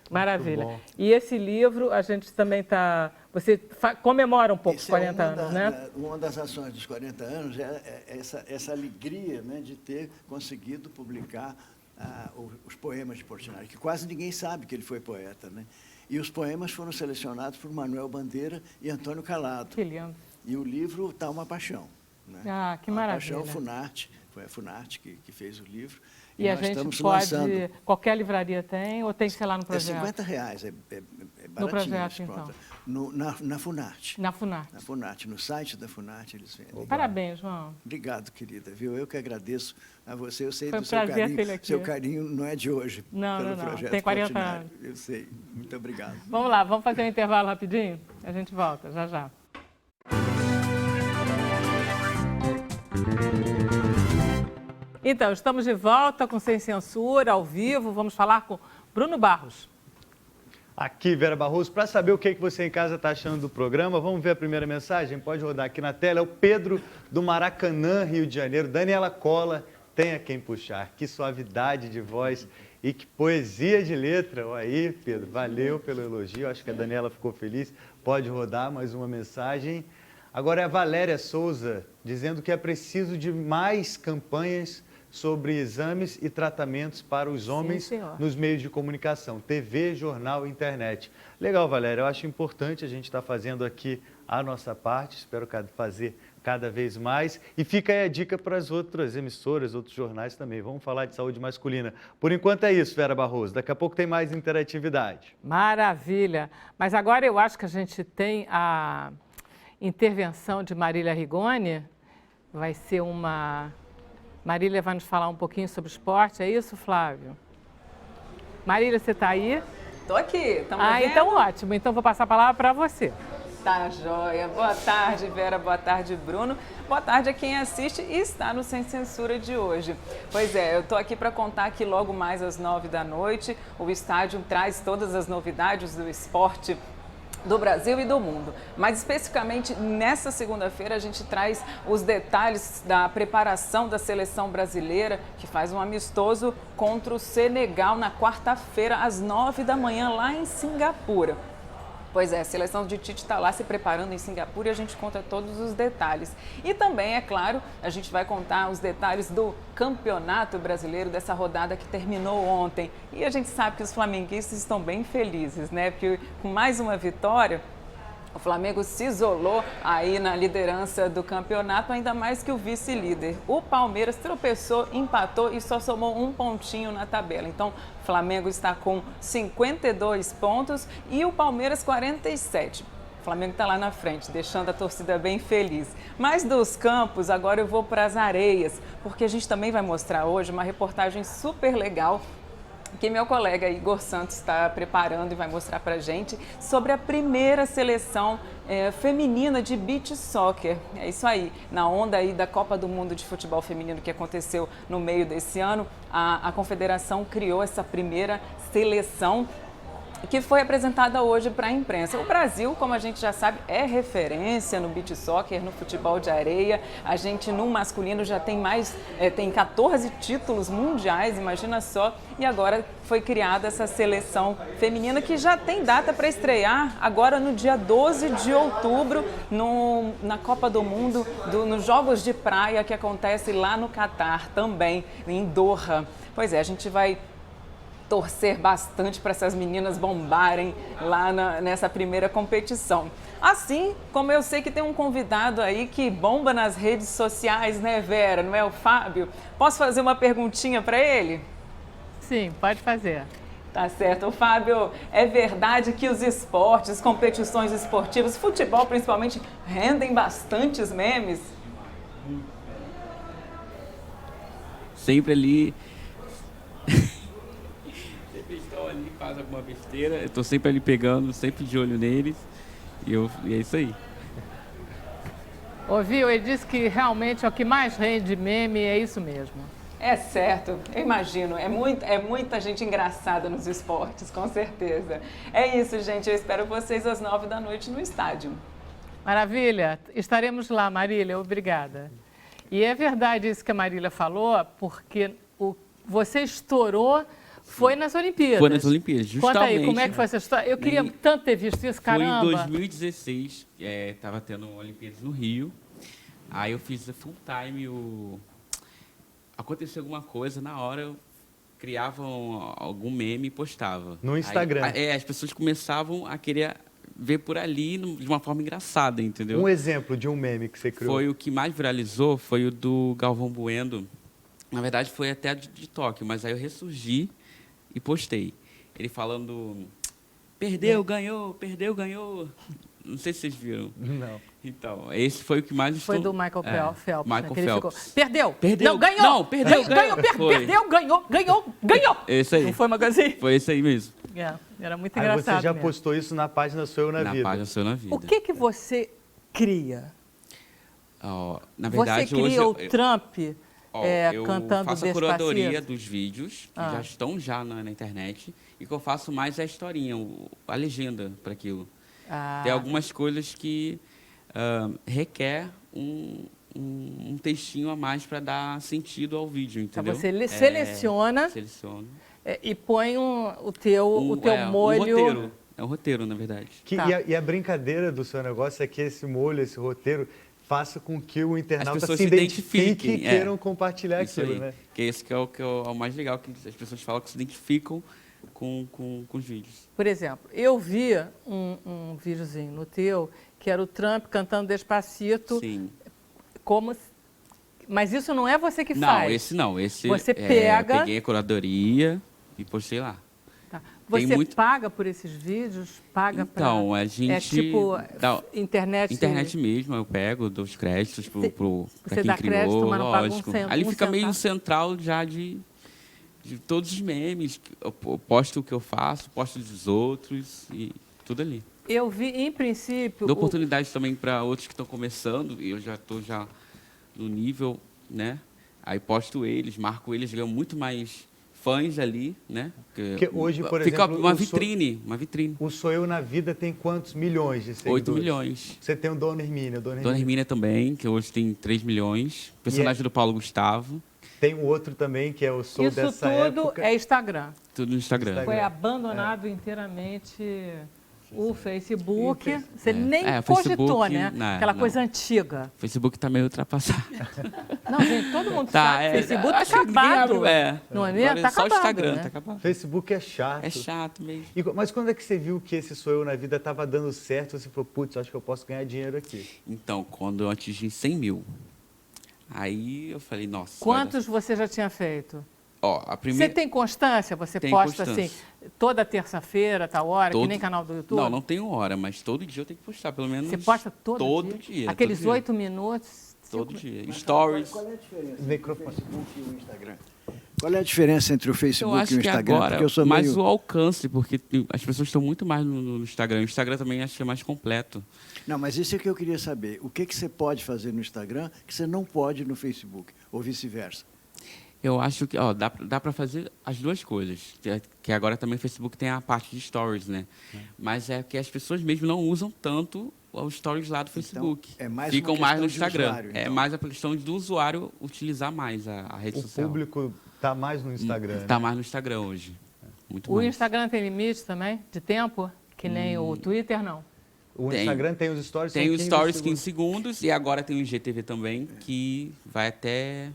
Maravilha. bom. E esse livro, a gente também está... Você comemora um pouco os Esse 40 é anos, né? Uma das ações dos 40 anos é essa alegria, né, de ter conseguido publicar os poemas de Portinari, que quase ninguém sabe que ele foi poeta, né? E os poemas foram selecionados por Manuel Bandeira e Antônio Calado. Que lindo. E o livro está uma paixão. Né? Ah, que uma maravilha. paixão Funarte, foi a Funarte que fez o livro. E a nós gente estamos pode... lançando. Qualquer livraria tem ou tem que ser lá no É projeto? R$50, é baratinho. projeto, pronto. então. Na Funarte. Na Funarte. Na Funarte, no site da Funarte eles vendem. Parabéns, João. Obrigado, querida, viu? Eu que agradeço a você. Eu sei Foi um do seu prazer carinho. tê-lo aqui. Seu carinho não é de hoje. Não, pelo não, não. projeto Tem 40 Portinari. anos. Eu sei. Muito obrigado. Vamos lá, vamos fazer um intervalo rapidinho? A gente volta, já já. Então, estamos de volta com Sem Censura, ao vivo. Vamos falar com Bruno Barros. Aqui, Vera Barroso, para saber o que você em casa está achando do programa, vamos ver a primeira mensagem? Pode rodar aqui na tela. É o Pedro do Maracanã, Rio de Janeiro. Daniela Cola, tem a quem puxar. Que suavidade de voz e que poesia de letra. Olha aí, Pedro, valeu pelo elogio. Acho que a Daniela ficou feliz. Pode rodar mais uma mensagem. Agora é a Valéria Souza, dizendo que é preciso de mais campanhas sobre exames e tratamentos para os homens nos meios de comunicação, TV, jornal e internet. Legal, Valéria, eu acho importante a gente estar fazendo aqui a nossa parte, espero fazer cada vez mais. E fica aí a dica para as outras emissoras, outros jornais também. Vamos falar de saúde masculina. Por enquanto é isso, Vera Barroso. Daqui a pouco tem mais interatividade. Maravilha. Mas agora eu acho que a gente tem a intervenção de Marília Rigoni. Vai ser uma... Marília vai nos falar um pouquinho sobre esporte, é isso, Flávio? Marília, você está aí? Estou aqui, tá me vendo? Então ótimo. Então vou passar a palavra para você. Tá joia. Boa tarde, Vera. Boa tarde, Bruno. Boa tarde a quem assiste e está no Sem Censura de hoje. Pois é, eu estou aqui para contar que logo mais às 9h o estádio traz todas as novidades do esporte do Brasil e do mundo. Mas especificamente nessa segunda-feira a gente traz os detalhes da preparação da seleção brasileira, que faz um amistoso contra o Senegal na quarta-feira às 9h lá em Singapura. Pois é, a seleção de Tite está lá se preparando em Singapura e a gente conta todos os detalhes. E também, é claro, a gente vai contar os detalhes do Campeonato Brasileiro, dessa rodada que terminou ontem. E a gente sabe que os flamenguistas estão bem felizes, né? Porque com mais uma vitória, o Flamengo se isolou aí na liderança do campeonato, ainda mais que o vice-líder. O Palmeiras tropeçou, empatou e só somou um pontinho na tabela. Então, o Flamengo está com 52 pontos e o Palmeiras 47. O Flamengo está lá na frente, deixando a torcida bem feliz. Mas dos campos, agora eu vou para as areias, porque a gente também vai mostrar hoje uma reportagem super legal que meu colega Igor Santos está preparando e vai mostrar para a gente sobre a primeira seleção feminina de beach soccer. É isso aí, na onda aí da Copa do Mundo de Futebol Feminino que aconteceu no meio desse ano, a Confederação criou essa primeira seleção que foi apresentada hoje para a imprensa. O Brasil, como a gente já sabe, é referência no beach soccer, no futebol de areia. A gente, no masculino, já tem tem 14 títulos mundiais, imagina só. E agora foi criada essa seleção feminina que já tem data para estrear agora no dia 12 de outubro na Copa do Mundo, nos Jogos de Praia que acontece lá no Catar também, em Doha. Pois é, a gente vai torcer bastante para essas meninas bombarem lá nessa primeira competição. Assim como eu sei que tem um convidado aí que bomba nas redes sociais, né, Vera? Não é o Fábio? Posso fazer uma perguntinha para ele? Sim, pode fazer. Tá certo. Fábio, é verdade que os esportes, competições esportivas, futebol principalmente, rendem bastantes memes? Sempre ali... estão ali, faz alguma besteira, eu tô sempre ali pegando, sempre de olho neles, e é isso aí. Ouviu? Ele disse que realmente é o que mais rende meme, é isso mesmo. É certo, eu imagino. É muita gente engraçada nos esportes, com certeza. É isso, gente. Eu espero vocês às 9 da noite no estádio. Maravilha. Estaremos lá, Marília. Obrigada. E é verdade isso que a Marília falou, porque você estourou, foi nas Olimpíadas. Foi nas Olimpíadas, justamente. Conta aí, como é que foi essa história? Eu queria tanto ter visto isso, caramba. Foi em 2016, estava tendo Olimpíadas no Rio. Aí eu fiz full time, aconteceu alguma coisa, na hora eu criava algum meme e postava. No Instagram. Aí, as pessoas começavam a querer ver por ali de uma forma engraçada, entendeu? Um exemplo de um meme que você criou. Foi o que mais viralizou, foi o do Galvão Bueno. Na verdade, foi até de Tóquio, mas aí eu ressurgi e postei. Ele falando, perdeu, ganhou. Não sei se vocês viram. Não. Então, esse foi o que mais... Foi do Michael Phelps. Michael Né, que ele Phelps. ficou, perdeu. Perdeu. Não, ganhou. Não, perdeu, ganhou. Ganhou. Esse aí. Não foi uma coisa assim? Foi esse aí mesmo. Era muito Aí engraçado você já mesmo. postou isso na página Sou Eu na Vida. Na página Sou Eu na Vida. O que você cria? Na verdade, você cria o Trump cantando eu faço a Despacito? curadoria dos vídeos, que já estão na internet, e que eu faço mais a historinha, a legenda para aquilo. Tem algumas coisas que requer um textinho a mais para dar sentido ao vídeo, entendeu? Então você seleciona e põe o teu molho... É um roteiro, na verdade. E a brincadeira do seu negócio é que esse molho, esse roteiro, faça com que o internauta se identifique e queiram compartilhar isso aquilo, aí. né? Que esse que é o mais legal, que as pessoas falam que se identificam com os vídeos. Por exemplo, eu vi um videozinho no teu, que era o Trump cantando Despacito. Sim. Mas isso não é você que Não, faz. esse não. Esse você pega... peguei a curadoria e postei lá. Tá. Você paga por esses vídeos? Paga para... Então, a gente... É tipo internet... Internet mesmo, eu pego, dou os créditos para quem dá criou, crédito, mas não paga lógico. um Ali fica meio centavo. central já de todos os memes. Eu posto o que eu faço, posto dos outros e tudo ali. Eu vi, em princípio... Dou oportunidade também para outros que estão começando, e eu já estou no nível, né? Aí posto eles, marco eles, ganho muito mais fãs ali, né? Porque hoje, por fica exemplo... uma vitrine. O Sou Eu na Vida tem quantos milhões de seguidores? 8 milhões. Você tem o Dona Hermínia. Dona Hermínia também, que hoje tem 3 milhões. Personagem do Paulo Gustavo. Tem um outro também, que é o Sou Isso dessa tudo época. é Instagram. Tudo no Instagram. Foi abandonado inteiramente o Facebook. Você nem Facebook, cogitou, né? Aquela coisa antiga. O Facebook está meio ultrapassado. Não, gente, todo mundo sabe. Facebook está acho que ninguém acabado. abre, Não é mesmo? Está só acabado. o Instagram, né? está acabado. Facebook é chato. É chato mesmo. Mas quando é que você viu que esse Sou Eu na Vida estava dando certo? Você falou, putz, acho que eu posso ganhar dinheiro aqui. Então, quando eu atingi 100 mil, aí eu falei, nossa... Quantos você já tinha feito? A primeira... Você tem constância? Você Tem posta constância. assim, toda terça-feira, tal hora, que nem canal do YouTube? Não tenho hora, mas todo dia eu tenho que postar, pelo menos... Você posta todo dia? Aqueles todo dia. 8 minutos? Todo dia. Stories. Qual é a diferença entre o Facebook e o Instagram? Qual é a diferença entre o Facebook Eu acho e o que Instagram? agora, Porque eu sou mais meio... o alcance, porque as pessoas estão muito mais no Instagram. O Instagram também acho que é mais completo. Não, mas isso é que eu queria saber. O que você pode fazer no Instagram que você não pode no Facebook, ou vice-versa? Eu acho que dá para fazer as duas coisas. Que agora também o Facebook tem a parte de stories, né? Mas é que as pessoas mesmo não usam tanto os stories lá do Facebook. Então, é mais ficam uma mais no questão de Instagram. usuário, É então. mais a questão do usuário utilizar mais a rede social. O público está mais no Instagram. Está mais no Instagram hoje. Muito O mais. Instagram tem limite também, de tempo? Que nem o Twitter, não? O Instagram tem os stories. Tem são os 15 stories segundos. 15 segundos e agora tem o IGTV também, que vai até...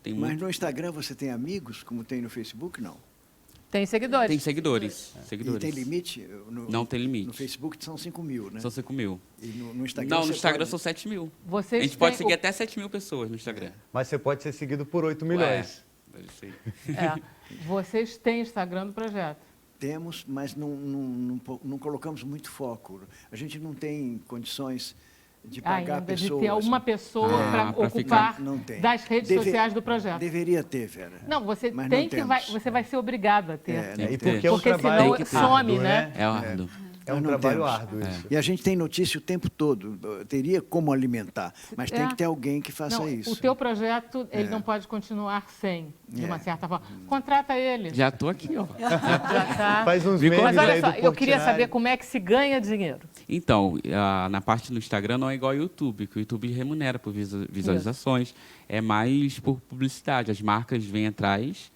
Mas no Instagram você tem amigos, como tem no Facebook? Não. Tem seguidores. Tem seguidores. E tem limite? Não tem limite. No Facebook são 5 mil, né? São 5 mil. E no Instagram Não, no você Instagram pode... são 7 mil. Vocês A gente pode têm seguir até 7 mil pessoas no Instagram. Mas você pode ser seguido por 8 milhões. Deve ser. Vocês têm Instagram do projeto? Temos, mas não colocamos muito foco. A gente não tem condições de pagar Ainda pessoas. de ter uma pessoa para pra ocupar Não tem. das redes sociais do projeto. Deveria ter, Vera. Não, você Mas tem não que temos. você vai ser obrigado a ter. É, E Tem que ter. porque é um Porque trabalho senão árduo, some, né? É árduo. É um Nós não trabalho temos. árduo isso. E a gente tem notícia o tempo todo. Teria como alimentar, mas tem que ter alguém que faça Não, isso. o teu projeto, ele não pode continuar sem, de uma certa forma. Contrata ele. Já estou aqui, ó. Já tá. Faz uns Mas memes Mas olha aí só, do eu queria Portinari. saber como é que se ganha dinheiro. Então, na parte do Instagram não é igual ao YouTube, que o YouTube remunera por visualizações. É mais por publicidade. As marcas vêm atrás.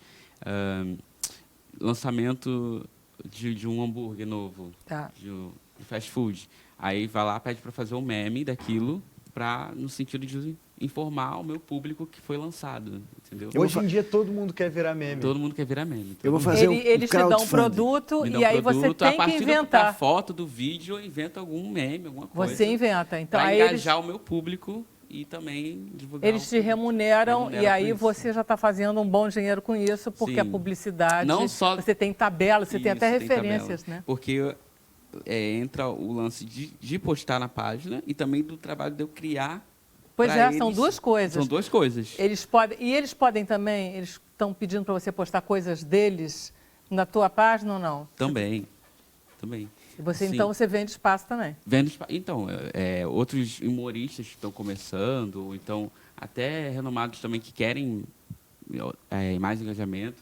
Lançamento de um hambúrguer novo, Tá. de fast food. Aí vai lá, pede para fazer um meme daquilo, no sentido de informar o meu público que foi lançado, entendeu? Hoje em dia todo mundo quer virar meme. Todo mundo quer virar meme. Eu vou fazer Eles te dão um crowdfunding. produto Me dá e um aí você produto, tem a que partir da inventar. foto, do vídeo, eu invento algum meme, alguma coisa. Você inventa. Então, Para aí engajar o meu público e também divulgar. eles te remuneram Remuneram e aí por isso. você já está fazendo um bom dinheiro com isso, porque Sim. a publicidade, Não só- você tem tabela, você tem Isso, até tem referências, tabela. né? Porque entra o lance de postar na página e também do trabalho de eu criar. Pois pra é, são eles. duas coisas. São duas coisas. Eles podem também, eles estão pedindo para você postar coisas deles na tua página ou não? Também. E você, Sim. então, você vende espaço também. Então, outros humoristas que estão começando, ou então até renomados também que querem mais engajamento,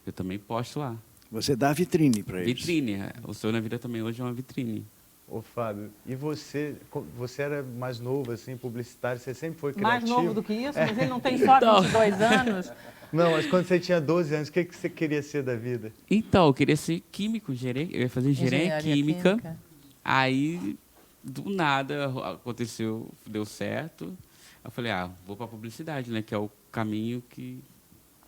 eu também posto lá. Você dá vitrine para eles. Vitrine. O Sonho na Vida também hoje é uma vitrine. Ô, Fábio, e você era mais novo, assim, publicitário, você sempre foi criativo? Mais novo do que isso, mas ele não tem só 22 anos. Não, mas quando você tinha 12 anos, o que você queria ser da vida? Então, eu queria ser químico, eu ia fazer engenharia Engenharia química. Aí, do nada, aconteceu, deu certo. Eu falei, vou para publicidade, né? Que é o caminho que...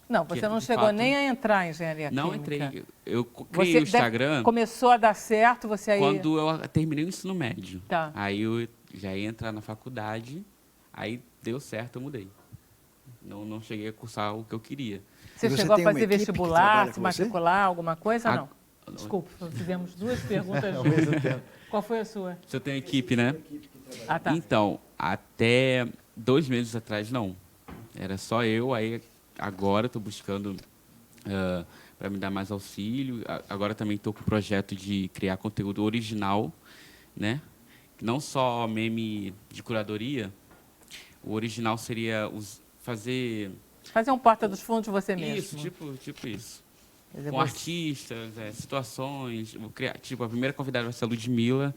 Não, você Que, não de chegou fato, nem a entrar em engenharia Não química. entrei. Eu criei o Instagram Começou a dar certo, você aí... quando eu terminei o ensino médio. Tá. Aí eu já ia entrar na faculdade, aí deu certo, eu mudei. Não cheguei a cursar o que eu queria. Você E você chegou a tem uma fazer equipe que vestibular, trabalha se com você? matricular, alguma coisa ou Ah, não? Desculpa, fizemos duas perguntas Ao mesmo juntas. tempo. Qual foi a sua? Você tem equipe, né? Ah, tá. Então, até 2 meses atrás, não. Era só eu, aí agora estou buscando para me dar mais auxílio. Agora também estou com o projeto de criar conteúdo original, né? Não só meme de curadoria. O original seria fazer... Fazer um porta dos fundos de você mesmo. Isso, tipo isso. Quer dizer, Com você- artistas, situações. Vou criar, tipo, a primeira convidada vai ser a Ludmilla.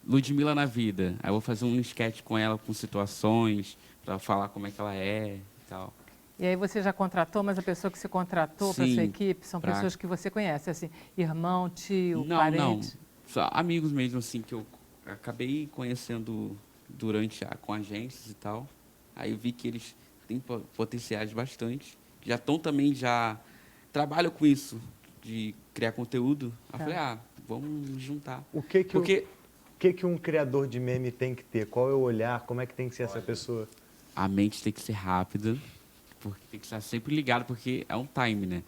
Ludmilla na vida. Aí eu vou fazer um sketch com ela, com situações, para falar como é que ela é e tal. E aí você já contratou, mas a pessoa que você contratou para Sim, sua equipe são pra- pessoas que você conhece, assim, irmão, tio, Não, parente? não. Só amigos mesmo, assim, que eu acabei conhecendo com agências e tal. Aí eu vi que eles têm potenciais bastante. Já estão também, trabalham com isso, de criar conteúdo. Aí eu falei, vamos juntar. O que Porque um criador de meme tem que ter? Qual é o olhar? Como é que tem que ser essa pessoa? a mente tem que ser rápida, porque tem que estar sempre ligado, porque é um time, né?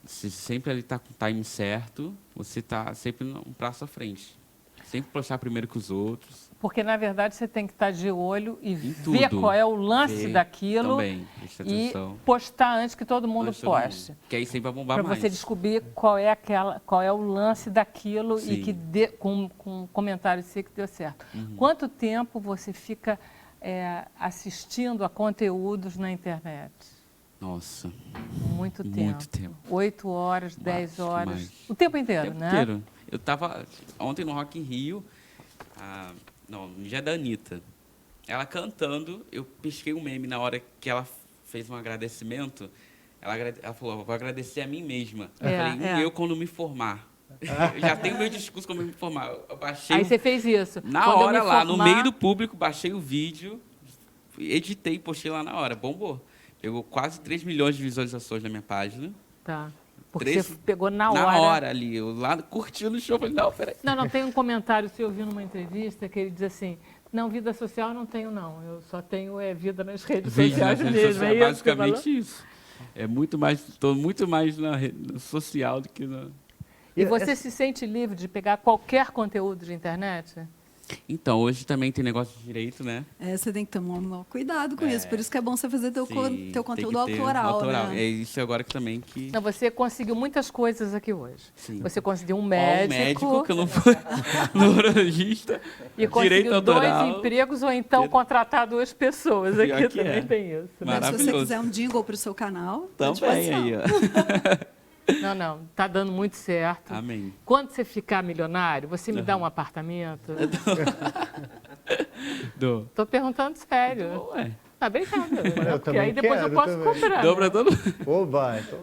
Se sempre ele está com o time certo, você está sempre um passo à frente. Sempre postar primeiro que os outros. Porque, na verdade, você tem que estar de olho e Em ver tudo. qual é o lance Ver daquilo também, prestar e atenção. postar antes que todo mundo Antes de todo poste. mundo, que aí sempre vai bombar Para mais. você descobrir qual é o lance daquilo e Sim. que com comentários sei que deu certo. Uhum. Quanto tempo você fica assistindo a conteúdos na internet? Nossa, Muito tempo. muito tempo. 8 horas, 10 Mais, horas. mais. O tempo O inteiro, tempo né? inteiro. Eu estava ontem no Rock in Rio, no dia da Anitta. Ela cantando, eu pesquei um meme na hora que ela fez um agradecimento. Ela falou, vou agradecer a mim mesma. Eu falei, eu quando me formar. Eu já tenho meu discurso quando me formar. Eu baixei Aí você fez isso. na Quando eu hora me lá, no formar- meio do público, baixei o vídeo, editei e postei lá na hora. Bombou. Pegou quase 3 milhões de visualizações na minha página. Tá. Porque 3 você pegou na hora. Na hora ali. Eu lá curtindo o show. Falei, não, peraí. Não, tem um comentário que eu vi numa entrevista que ele diz assim, não, vida social eu não tenho, não. Eu só tenho vida nas redes Vídeo sociais nas redes mesmo. sociais, É isso que você falou? basicamente isso. É muito mais, estou muito mais no social do que na... E você se sente livre de pegar qualquer conteúdo de internet? Então, hoje também tem negócio de direito, né? Você tem que tomar um cuidado com isso. Por isso que é bom você fazer teu Sim, conteúdo tem que ter autoral, né? É isso agora que também que... Então, você conseguiu muitas coisas aqui hoje. Sim. Você conseguiu um Ó, médico. o médico, que eu não fui neurologista, E direito conseguiu autoral. 2 empregos ou então contratar 2 pessoas. Pior Aqui que também é. tem isso. Se você Maravilhoso. quiser um jingle para o seu canal, tá à Também disposição. aí, ó. Não, tá dando muito certo. Amém. Quando você ficar milionário, você me dá um apartamento? Dou. Tô perguntando sério. Ué. Tá brincando. Né? Porque também aí depois eu quero posso também. comprar. Dou Né? pra todo mundo. Oba, então.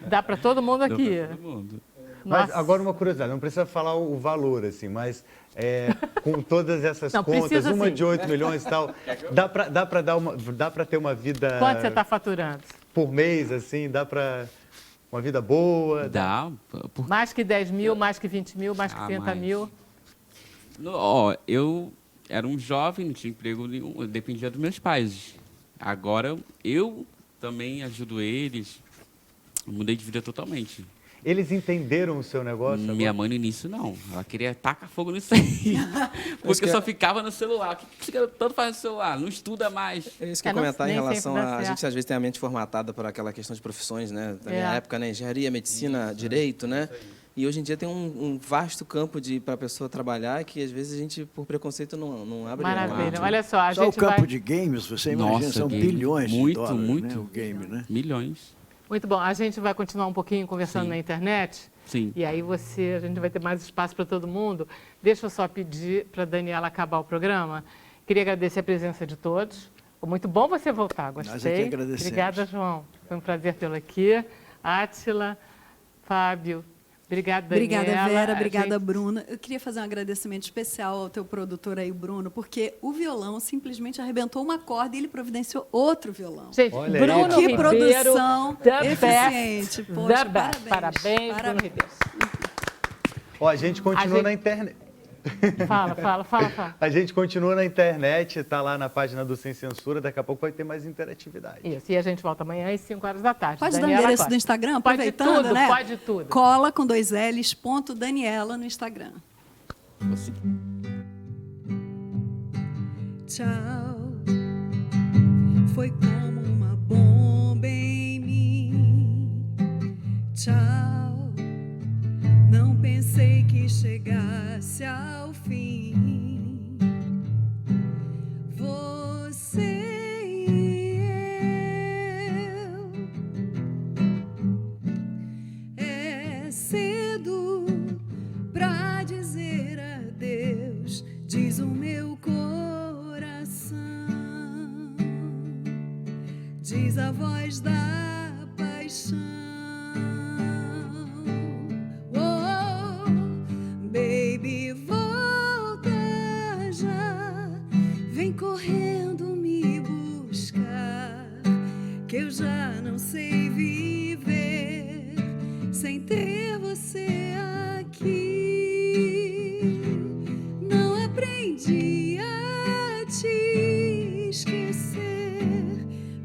Dá para todo mundo Dou aqui. pra todo mundo. Mas Nossa. agora uma curiosidade, não precisa falar o valor, assim, mas com todas essas Não, contas, precisa uma sim. de 8 milhões e tal, dá para ter uma vida Quanto você está faturando? por mês, assim, dá para uma vida boa? Dá. Por... Mais que 10 mil, mais que 20 mil, mais que 30 mais. mil? Ó, eu era um jovem, não tinha emprego nenhum, eu dependia dos meus pais. Agora, eu também ajudo eles. Mudei de vida totalmente. Eles entenderam o seu negócio? Minha agora? mãe no início não. Ela queria tacar fogo nisso aí. Porque eu só ficava no celular. O que você tanto faz no celular? Não estuda mais. É isso que eu ia não- comentar em nem relação sempre dá a... A certo. gente às vezes tem a mente formatada por aquela questão de profissões, né? Da minha É. época, né? Engenharia, medicina, direito, né? E hoje em dia tem um vasto campo para a pessoa trabalhar que às vezes a gente, por preconceito, não abre mão. Maravilha. Olha só, a Só o gente campo vai... de games, você imagina, Nossa, são game. bilhões de Muito, dólares, muito. né? O game, né? Milhões. Muito bom. A gente vai continuar um pouquinho conversando Sim. na internet. Sim. E aí a gente vai ter mais espaço para todo mundo. Deixa eu só pedir para a Daniela acabar o programa. Queria agradecer a presença de todos. Foi muito bom você voltar, gostei. Nós é que agradecemos. Obrigada, João. Foi um prazer tê-lo aqui. Átila, Fábio, obrigada, Daniela. Obrigada, Vera. A Obrigada, gente- Bruna. Eu queria fazer um agradecimento especial ao teu produtor aí, Bruno, porque o violão simplesmente arrebentou uma corda e ele providenciou outro violão. Gente, Olha aí. Bruno Que Ribeiro, produção the eficiente. best, Poxa, the best. Parabéns, Bruno Parabéns. Ribeiro. Ó, a gente continua gente- na internet. Fala. A gente continua na internet, está lá na página do Sem Censura, daqui a pouco vai ter mais interatividade. Isso, e a gente volta amanhã às 5 horas da tarde. Pode dar o Daniela endereço Costa. do Instagram, Pode aproveitando, tudo, né? pode tudo. Cola com 2 L's, ponto Daniela no Instagram. Você... Tchau, foi como uma bomba em mim. Tchau, não pensei que chegasse ao fim. Você e eu. É cedo pra dizer adeus, diz o meu coração, diz a voz da paixão. Oh, baby, volta já, vem correndo me buscar, que eu já não sei viver sem ter você aqui. Não aprendi a te esquecer.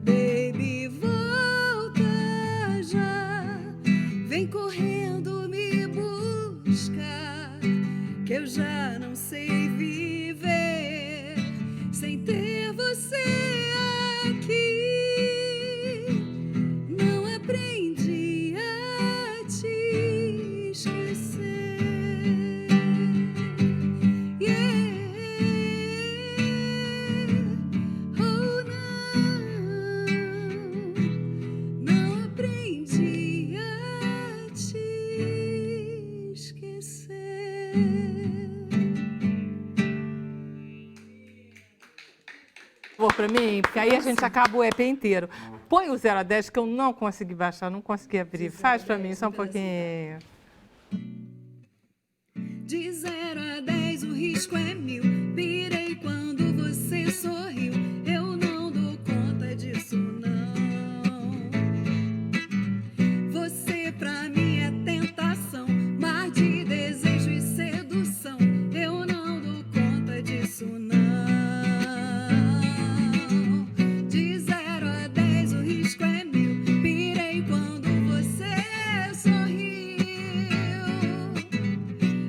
Baby, volta já, vem correndo me buscar, que eu já não sei viver sem ter você aqui. Não aprendi a te esquecer. Oh, não aprendi a te esquecer. Por para mim, porque aí a gente acaba o EP inteiro. Põe o 0 a 10 que eu não consegui baixar, não consegui abrir. Faz para mim só um pouquinho. De 0 a 10 o risco é 1000. Pirei quando você sorriu. Eu não dou conta disso, não. Você pra mim é tentação, mar de desejo e sedução. Eu não dou conta disso, não. De 0 a 10 o risco é 1000. Pirei quando você sorriu.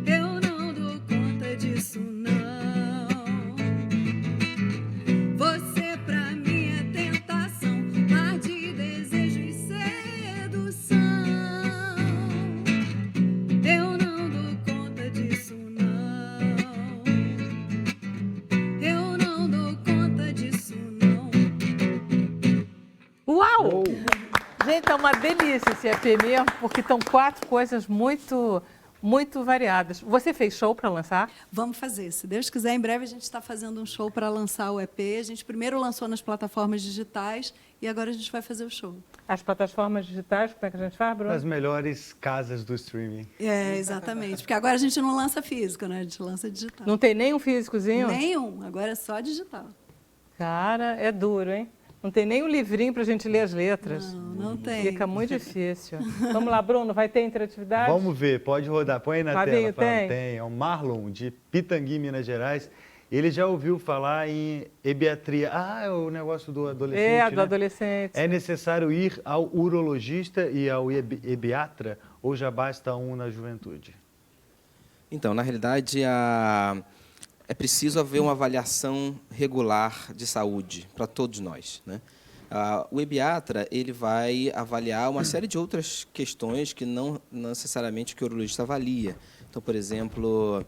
Eu não dou conta disso, não. Uau! Gente, é uma delícia esse EP mesmo, porque estão 4 coisas muito variadas. Você fez show para lançar? Vamos fazer. Se Deus quiser, em breve a gente está fazendo um show para lançar o EP. A gente primeiro lançou nas plataformas digitais e agora a gente vai fazer o show. As plataformas digitais, como é que a gente faz, Bruno? As melhores casas do streaming. É, exatamente. Porque agora a gente não lança físico, né? A gente lança digital. Não tem nenhum físicozinho? Nenhum. Agora é só digital. Cara, é duro, hein? Não tem nem um livrinho para a gente ler as letras. Não tem. Fica muito difícil. Vamos lá, Bruno, vai ter interatividade? Vamos ver, pode rodar. Põe aí na Fabinho, tela. tem? Tem. É o Marlon, de Pitangui, Minas Gerais. Ele já ouviu falar em ebiatria. Ah, é o negócio do adolescente, do né? adolescente. É necessário ir ao urologista e ao ebiatra ou já basta um na juventude? Então, na realidade, é preciso haver uma avaliação regular de saúde para todos nós, né? O ebiatra ele vai avaliar uma série de outras questões que não necessariamente que o urologista avalia. Então, por exemplo,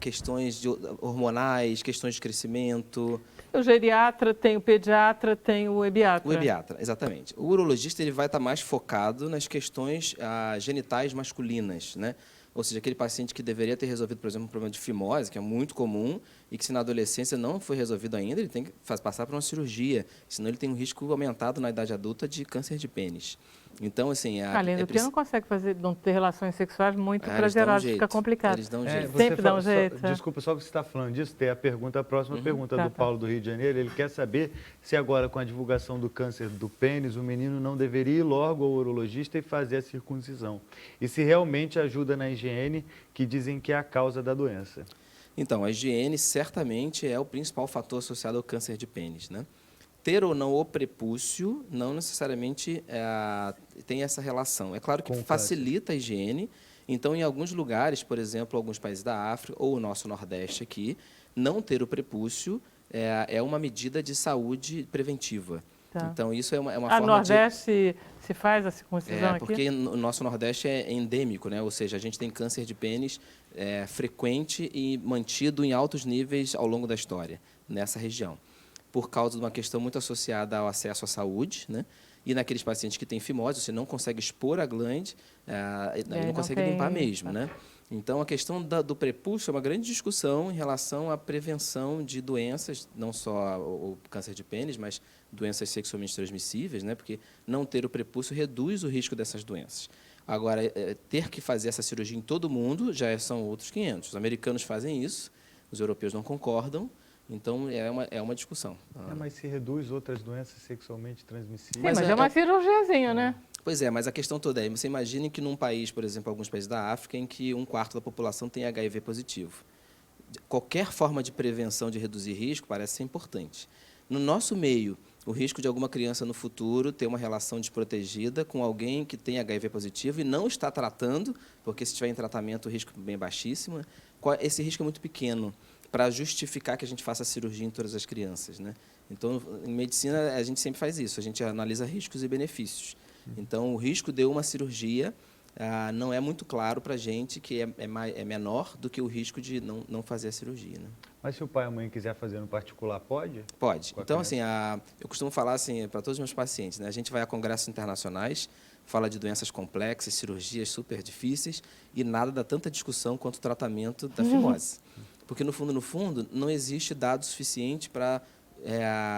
questões hormonais, questões de crescimento. O geriatra, tem o pediatra, tem o ebiatra. O ebiatra, exatamente. O urologista ele vai estar mais focado nas questões genitais masculinas, né? Ou seja, aquele paciente que deveria ter resolvido, por exemplo, um problema de fimose, que é muito comum, e que se na adolescência não foi resolvido ainda, ele tem que passar por uma cirurgia, senão ele tem um risco aumentado na idade adulta de câncer de pênis. Então, assim... Além do que não consegue não ter relações sexuais muito prazerosas, fica complicado. Eles dão um jeito. Sempre dá um jeito. Desculpa, só que você está falando disso, tem a próxima pergunta do Paulo do Rio de Janeiro. Ele quer saber se agora, com a divulgação do câncer do pênis, o menino não deveria ir logo ao urologista e fazer a circuncisão. E se realmente ajuda na higiene, que dizem que é a causa da doença. Então, a higiene certamente é o principal fator associado ao câncer de pênis, né? Ter ou não o prepúcio não necessariamente tem essa relação. É claro que facilita a higiene. Então, em alguns lugares, por exemplo, alguns países da África ou o nosso Nordeste aqui, não ter o prepúcio é uma medida de saúde preventiva. Tá. Então, isso é uma forma no Nordeste se faz a circuncisão aqui? Porque o nosso Nordeste é endêmico, né? Ou seja, a gente tem câncer de pênis frequente e mantido em altos níveis ao longo da história, nessa região, por causa de uma questão muito associada ao acesso à saúde, né? E naqueles pacientes que têm fimose, você não consegue expor a glande, não consegue limpar mesmo, né? Então, a questão do prepúcio é uma grande discussão em relação à prevenção de doenças, não só o câncer de pênis, mas doenças sexualmente transmissíveis, né? Porque não ter o prepúcio reduz o risco dessas doenças. Agora, ter que fazer essa cirurgia em todo mundo já são outros 500. Os americanos fazem isso, os europeus não concordam. Então, é uma discussão. Mas se reduz outras doenças sexualmente transmissíveis... Mas é uma cirurgiazinha, né? Pois é, mas a questão toda é, você imagine que num país, por exemplo, alguns países da África, em que 1/4 da população tem HIV positivo. Qualquer forma de prevenção de reduzir risco parece ser importante. No nosso meio, o risco de alguma criança no futuro ter uma relação desprotegida com alguém que tem HIV positivo e não está tratando, porque se estiver em tratamento o risco é bem baixíssimo, esse risco é muito pequeno para justificar que a gente faça a cirurgia em todas as crianças, né? Então, em medicina, a gente sempre faz isso, a gente analisa riscos e benefícios. Então, o risco de uma cirurgia não é muito claro para a gente, que é menor do que o risco de não fazer a cirurgia, né? Mas se o pai e a mãe quiser fazer no particular, pode? Pode. Então, assim, eu costumo falar assim para todos os meus pacientes, né? A gente vai a congressos internacionais, fala de doenças complexas, cirurgias super difíceis, e nada dá tanta discussão quanto o tratamento da fimose. Porque, no fundo, não existe dado suficiente para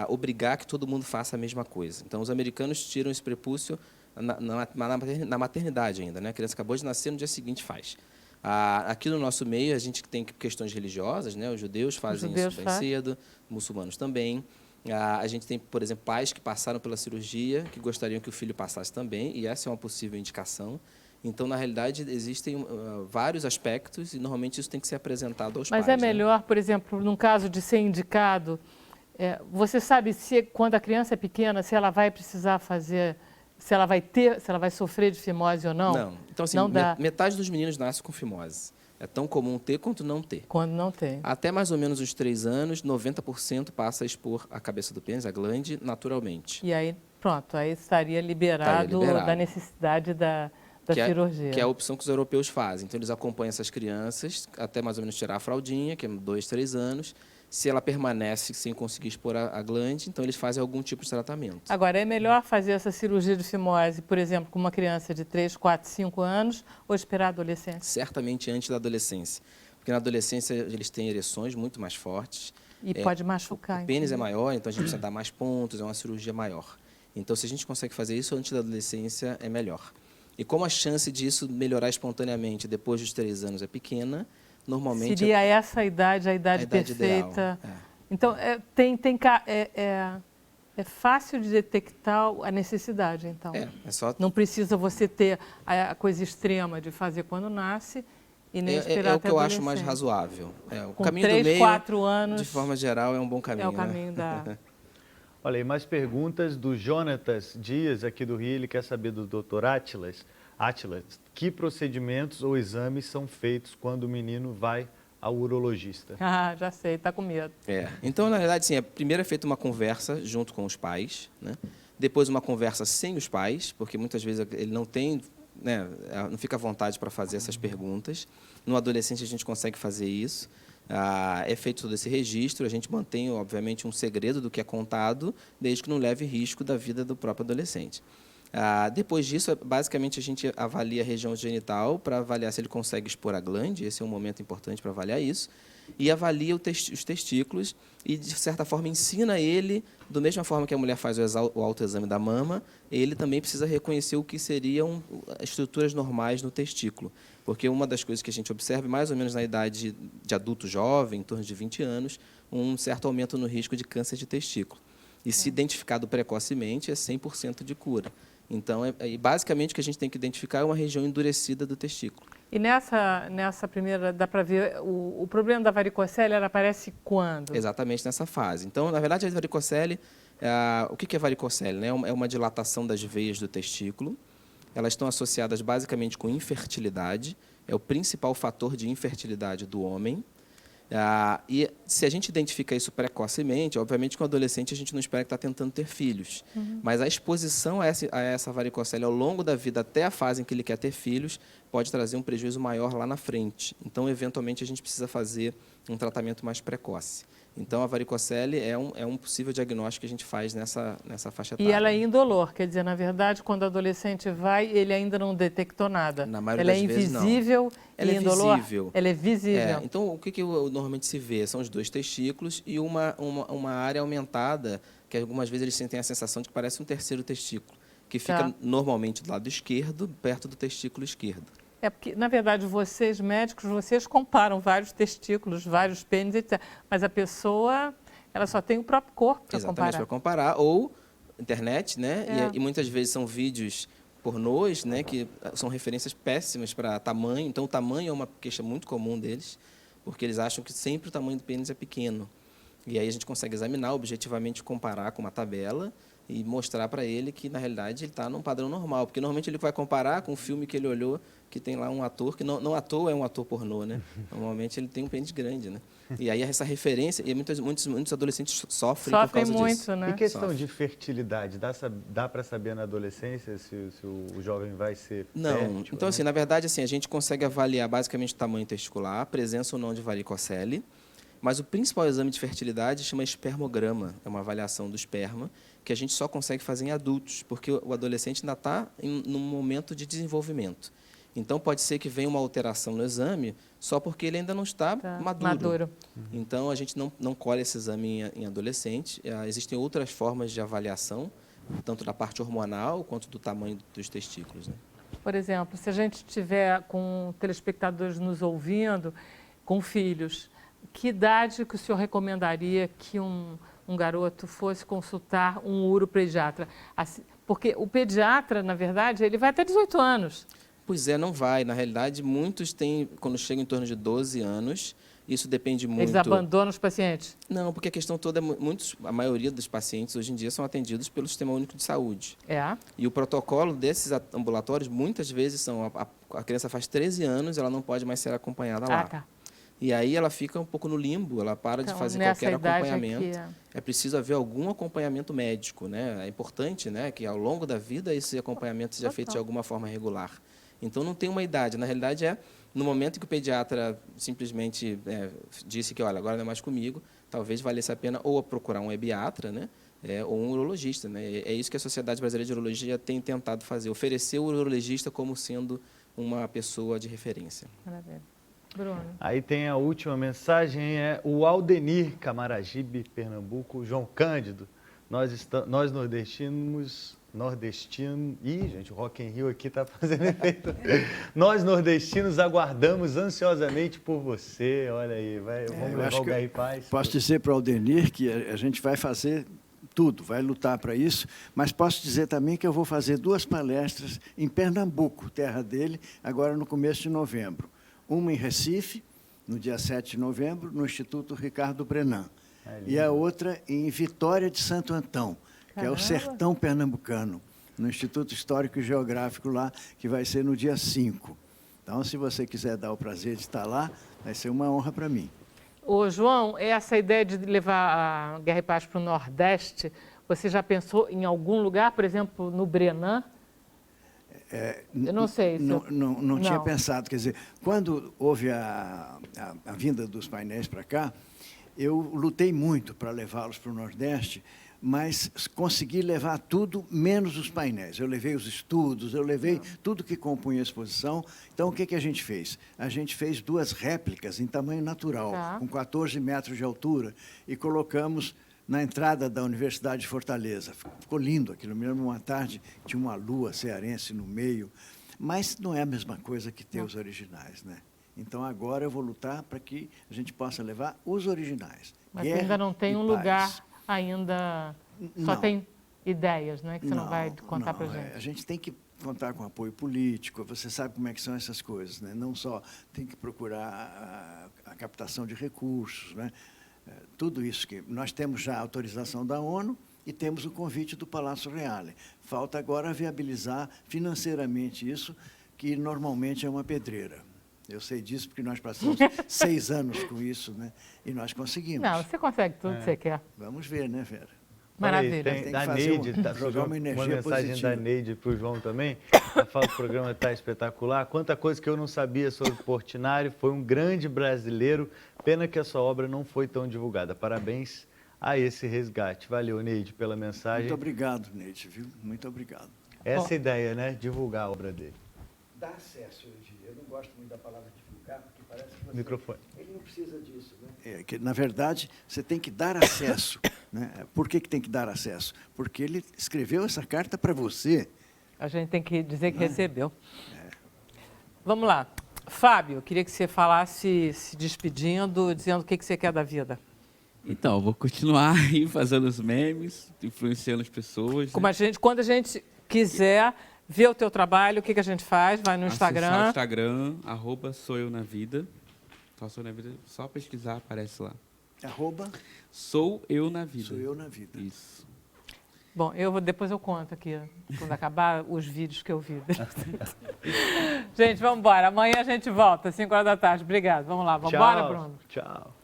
obrigar que todo mundo faça a mesma coisa. Então, os americanos tiram esse prepúcio na maternidade ainda, né? A criança acabou de nascer, no dia seguinte faz. Aqui no nosso meio, a gente tem questões religiosas, né? Os judeus fazem isso bem cedo, muçulmanos também. A gente tem, por exemplo, pais que passaram pela cirurgia, que gostariam que o filho passasse também, e essa é uma possível indicação. Então, na realidade, existem vários aspectos e, normalmente, isso tem que ser apresentado aos pais. Mas é melhor, por exemplo, num caso de ser indicado, você sabe se, quando a criança é pequena, se ela vai precisar fazer, se ela vai sofrer de fimose ou não? Não. Então, assim, metade dos meninos nasce com fimose. É tão comum ter quanto não ter. Quando não tem. Até mais ou menos os 3 anos, 90% passa a expor a cabeça do pênis, a glande, naturalmente. E aí, pronto, aí estaria liberado da necessidade da cirurgia. Que é a opção que os europeus fazem. Então, eles acompanham essas crianças até mais ou menos tirar a fraldinha, que é 2, 3 anos, Se ela permanece sem conseguir expor a glande, então eles fazem algum tipo de tratamento. Agora, é melhor fazer essa cirurgia de fimose, por exemplo, com uma criança de 3, 4, 5 anos ou esperar a adolescência? Certamente antes da adolescência. Porque na adolescência eles têm ereções muito mais fortes. E pode machucar. O pênis é maior, então a gente precisa dar mais pontos, é uma cirurgia maior. Então, se a gente consegue fazer isso antes da adolescência, é melhor. E como a chance disso melhorar espontaneamente depois dos 3 anos é pequena, normalmente... Seria essa a idade perfeita. Ideal. Então, é fácil de detectar a necessidade, então. É só... Não precisa você ter a coisa extrema de fazer quando nasce e nem esperar É o até que eu acho adolescente. mais razoável. O Com caminho 3, do meio, 4 anos, de forma geral, é um bom caminho. é o caminho da... Olha aí, mais perguntas do Jonatas Dias, aqui do Rio. Ele quer saber do Dr. Atlas, que procedimentos ou exames são feitos quando o menino vai ao urologista? Ah, já sei, está com medo. Então, na verdade, sim, primeiro é feita uma conversa junto com os pais, né? Depois uma conversa sem os pais, porque muitas vezes ele não tem, né, não fica à vontade para fazer essas perguntas. No adolescente a gente consegue fazer isso. É feito todo esse registro, a gente mantém, obviamente, um segredo do que é contado, desde que não leve risco da vida do próprio adolescente. Depois disso, basicamente, a gente avalia a região genital para avaliar se ele consegue expor a glande, esse é um momento importante para avaliar isso, e avalia os testículos e, de certa forma, ensina ele, da mesma forma que a mulher faz o autoexame da mama, ele também precisa reconhecer o que seriam estruturas normais no testículo. Porque uma das coisas que a gente observa, mais ou menos na idade de adulto jovem, em torno de 20 anos, um certo aumento no risco de câncer de testículo. E se identificado precocemente, é 100% de cura. Então, basicamente, o que a gente tem que identificar é uma região endurecida do testículo. E nessa primeira, dá para ver, o problema da varicocele, ela aparece quando? Exatamente nessa fase. Então, na verdade, a varicocele, o que é varicocele? Né? É uma dilatação das veias do testículo. Elas estão associadas basicamente com infertilidade, é o principal fator de infertilidade do homem. E se a gente identifica isso precocemente, obviamente com o adolescente a gente não espera que está tentando ter filhos. Mas a exposição a essa varicocele ao longo da vida, até a fase em que ele quer ter filhos, pode trazer um prejuízo maior lá na frente. Então, eventualmente, a gente precisa fazer um tratamento mais precoce. Então, a varicocele é um possível diagnóstico que a gente faz nessa faixa etária. E ela é indolor, quer dizer, na verdade, quando o adolescente vai, ele ainda não detectou nada. Na maioria ela das vezes, não. Invisível Ela e é indolor? visível. Ela é visível. Então, o que normalmente se vê? São os 2 testículos e uma área aumentada, que algumas vezes eles sentem a sensação de que parece um terceiro testículo, que fica normalmente do lado esquerdo, perto do testículo esquerdo. É porque, na verdade, vocês médicos, vocês comparam vários testículos, vários pênis, etc. Mas a pessoa, ela só tem o próprio corpo para comparar. Exatamente, para comparar. Ou internet, né? E muitas vezes são vídeos pornôs, né? Que são referências péssimas para tamanho. Então, o tamanho é uma queixa muito comum deles, porque eles acham que sempre o tamanho do pênis é pequeno. E aí a gente consegue examinar, objetivamente comparar com uma tabela e mostrar para ele que, na realidade, ele está num padrão normal. Porque, normalmente, ele vai comparar com um filme que ele olhou, que tem lá um ator, que não à toa é um ator pornô, né? Normalmente, ele tem um pênis grande, né? E aí, essa referência... E muitos adolescentes sofrem por causa muito, disso. né? E questão de fertilidade, dá para saber na adolescência se o jovem vai ser Não. fértil, Então, né? assim, na verdade, assim, a gente consegue avaliar basicamente o tamanho testicular, a presença ou não de varicocele, mas o principal exame de fertilidade chama espermograma, é uma avaliação do esperma, que a gente só consegue fazer em adultos, porque o adolescente ainda está num momento de desenvolvimento. Então, pode ser que venha uma alteração no exame só porque ele ainda não está maduro. Então, a gente não colhe esse exame em adolescente. Existem outras formas de avaliação, tanto da parte hormonal quanto do tamanho dos testículos, né? Por exemplo, se a gente tiver com telespectadores nos ouvindo, com filhos, que idade que o senhor recomendaria que um garoto fosse consultar um uropediatra? Assim, porque o pediatra, na verdade, ele vai até 18 anos. Pois é, não vai. Na realidade, muitos têm, quando chegam em torno de 12 anos, isso depende muito... Eles abandonam os pacientes? Não, porque a questão toda, a maioria dos pacientes hoje em dia são atendidos pelo Sistema Único de Saúde. E o protocolo desses ambulatórios, muitas vezes, a criança faz 13 anos, ela não pode mais ser acompanhada lá. Tá. E aí ela fica um pouco no limbo, ela para de fazer qualquer acompanhamento. É preciso haver algum acompanhamento médico, né? É importante, né, que ao longo da vida esse acompanhamento seja feito de alguma forma regular. Então, não tem uma idade. Na realidade, no momento que o pediatra simplesmente disse que, olha, agora não é mais comigo, talvez valesse a pena ou procurar um ebiatra, né? Ou um urologista, né? É isso que a Sociedade Brasileira de Urologia tem tentado fazer, oferecer o urologista como sendo uma pessoa de referência. Maravilha. Bruno. Aí tem a última mensagem, o Aldenir Camaragibe, Pernambuco, João Cândido. Nós nordestinos... Ih, gente, o Rock in Rio aqui está fazendo efeito. Nós nordestinos aguardamos ansiosamente por você. Olha aí, vamos levar o BR Paz. Posso dizer para o Aldenir que a gente vai fazer tudo, vai lutar para isso, mas posso dizer também que eu vou fazer 2 palestras em Pernambuco, terra dele, agora no começo de novembro. Uma em Recife, no dia 7 de novembro, no Instituto Ricardo Brenan. E a outra em Vitória de Santo Antão, que é o sertão pernambucano, no Instituto Histórico e Geográfico lá, que vai ser no dia 5. Então, se você quiser dar o prazer de estar lá, vai ser uma honra para mim. Ô, João, essa ideia de levar a Guerra e Paz para o Nordeste, você já pensou em algum lugar, por exemplo, no Brenan? Eu não sei. Não tinha pensado. Quer dizer, quando houve a vinda dos painéis para cá, eu lutei muito para levá-los para o Nordeste, mas consegui levar tudo menos os painéis. Eu levei os estudos, eu levei tudo que compunha a exposição. Então, o que a gente fez? A gente fez 2 réplicas em tamanho natural, com 14 metros de altura, e colocamos na entrada da Universidade de Fortaleza. Ficou lindo aquilo. Me lembro, uma tarde, tinha uma lua cearense no meio, mas não é a mesma coisa que ter os originais, né? Então, agora eu vou lutar para que a gente possa levar os originais. Mas ainda não tem um lugar... Ainda só tem ideias, né? Que você não vai contar para a gente. A gente tem que contar com apoio político, você sabe como é que são essas coisas, né? Não só tem que procurar a captação de recursos, né? Tudo isso que... Nós temos já a autorização da ONU e temos o convite do Palácio Reale. Falta agora viabilizar financeiramente isso, que normalmente é uma pedreira. Eu sei disso porque nós passamos 6 anos com isso, né? E nós conseguimos. Não, você consegue tudo que você quer. Vamos ver, né, Vera? Maravilha. Tem que fazer jogar uma energia mensagem positiva. da Neide para o João também. Ela fala que o programa está espetacular. Quanta coisa que eu não sabia sobre Portinari. Foi um grande brasileiro. Pena que a sua obra não foi tão divulgada. Parabéns a esse resgate. Valeu, Neide, pela mensagem. Muito obrigado, Neide, viu? Muito obrigado. Essa é a ideia, né? Divulgar a obra dele. Dá acesso hoje. Eu não gosto muito da palavra divulgar, porque parece que você... Microfone. Ele não precisa disso, né? Que, na verdade, você tem que dar acesso. Né? Por que tem que dar acesso? Porque ele escreveu essa carta para você. A gente tem que dizer que recebeu. Vamos lá. Fábio, queria que você falasse, se despedindo, dizendo o que você quer da vida. Então, eu vou continuar aí fazendo os memes, influenciando as pessoas. Como quando a gente quiser ver o teu trabalho, o que a gente faz? Vai no Instagram. Acessar o Instagram, @soueunavida. Sou eu na vida, só pesquisar, aparece lá. Sou eu na vida. Sou eu na vida. Isso. Bom, depois eu conto aqui, quando acabar os vídeos que eu vi. Gente, vamos embora. Amanhã a gente volta, 5 horas da tarde. Obrigado. Vamos lá. Vamos embora, Bruno? Tchau.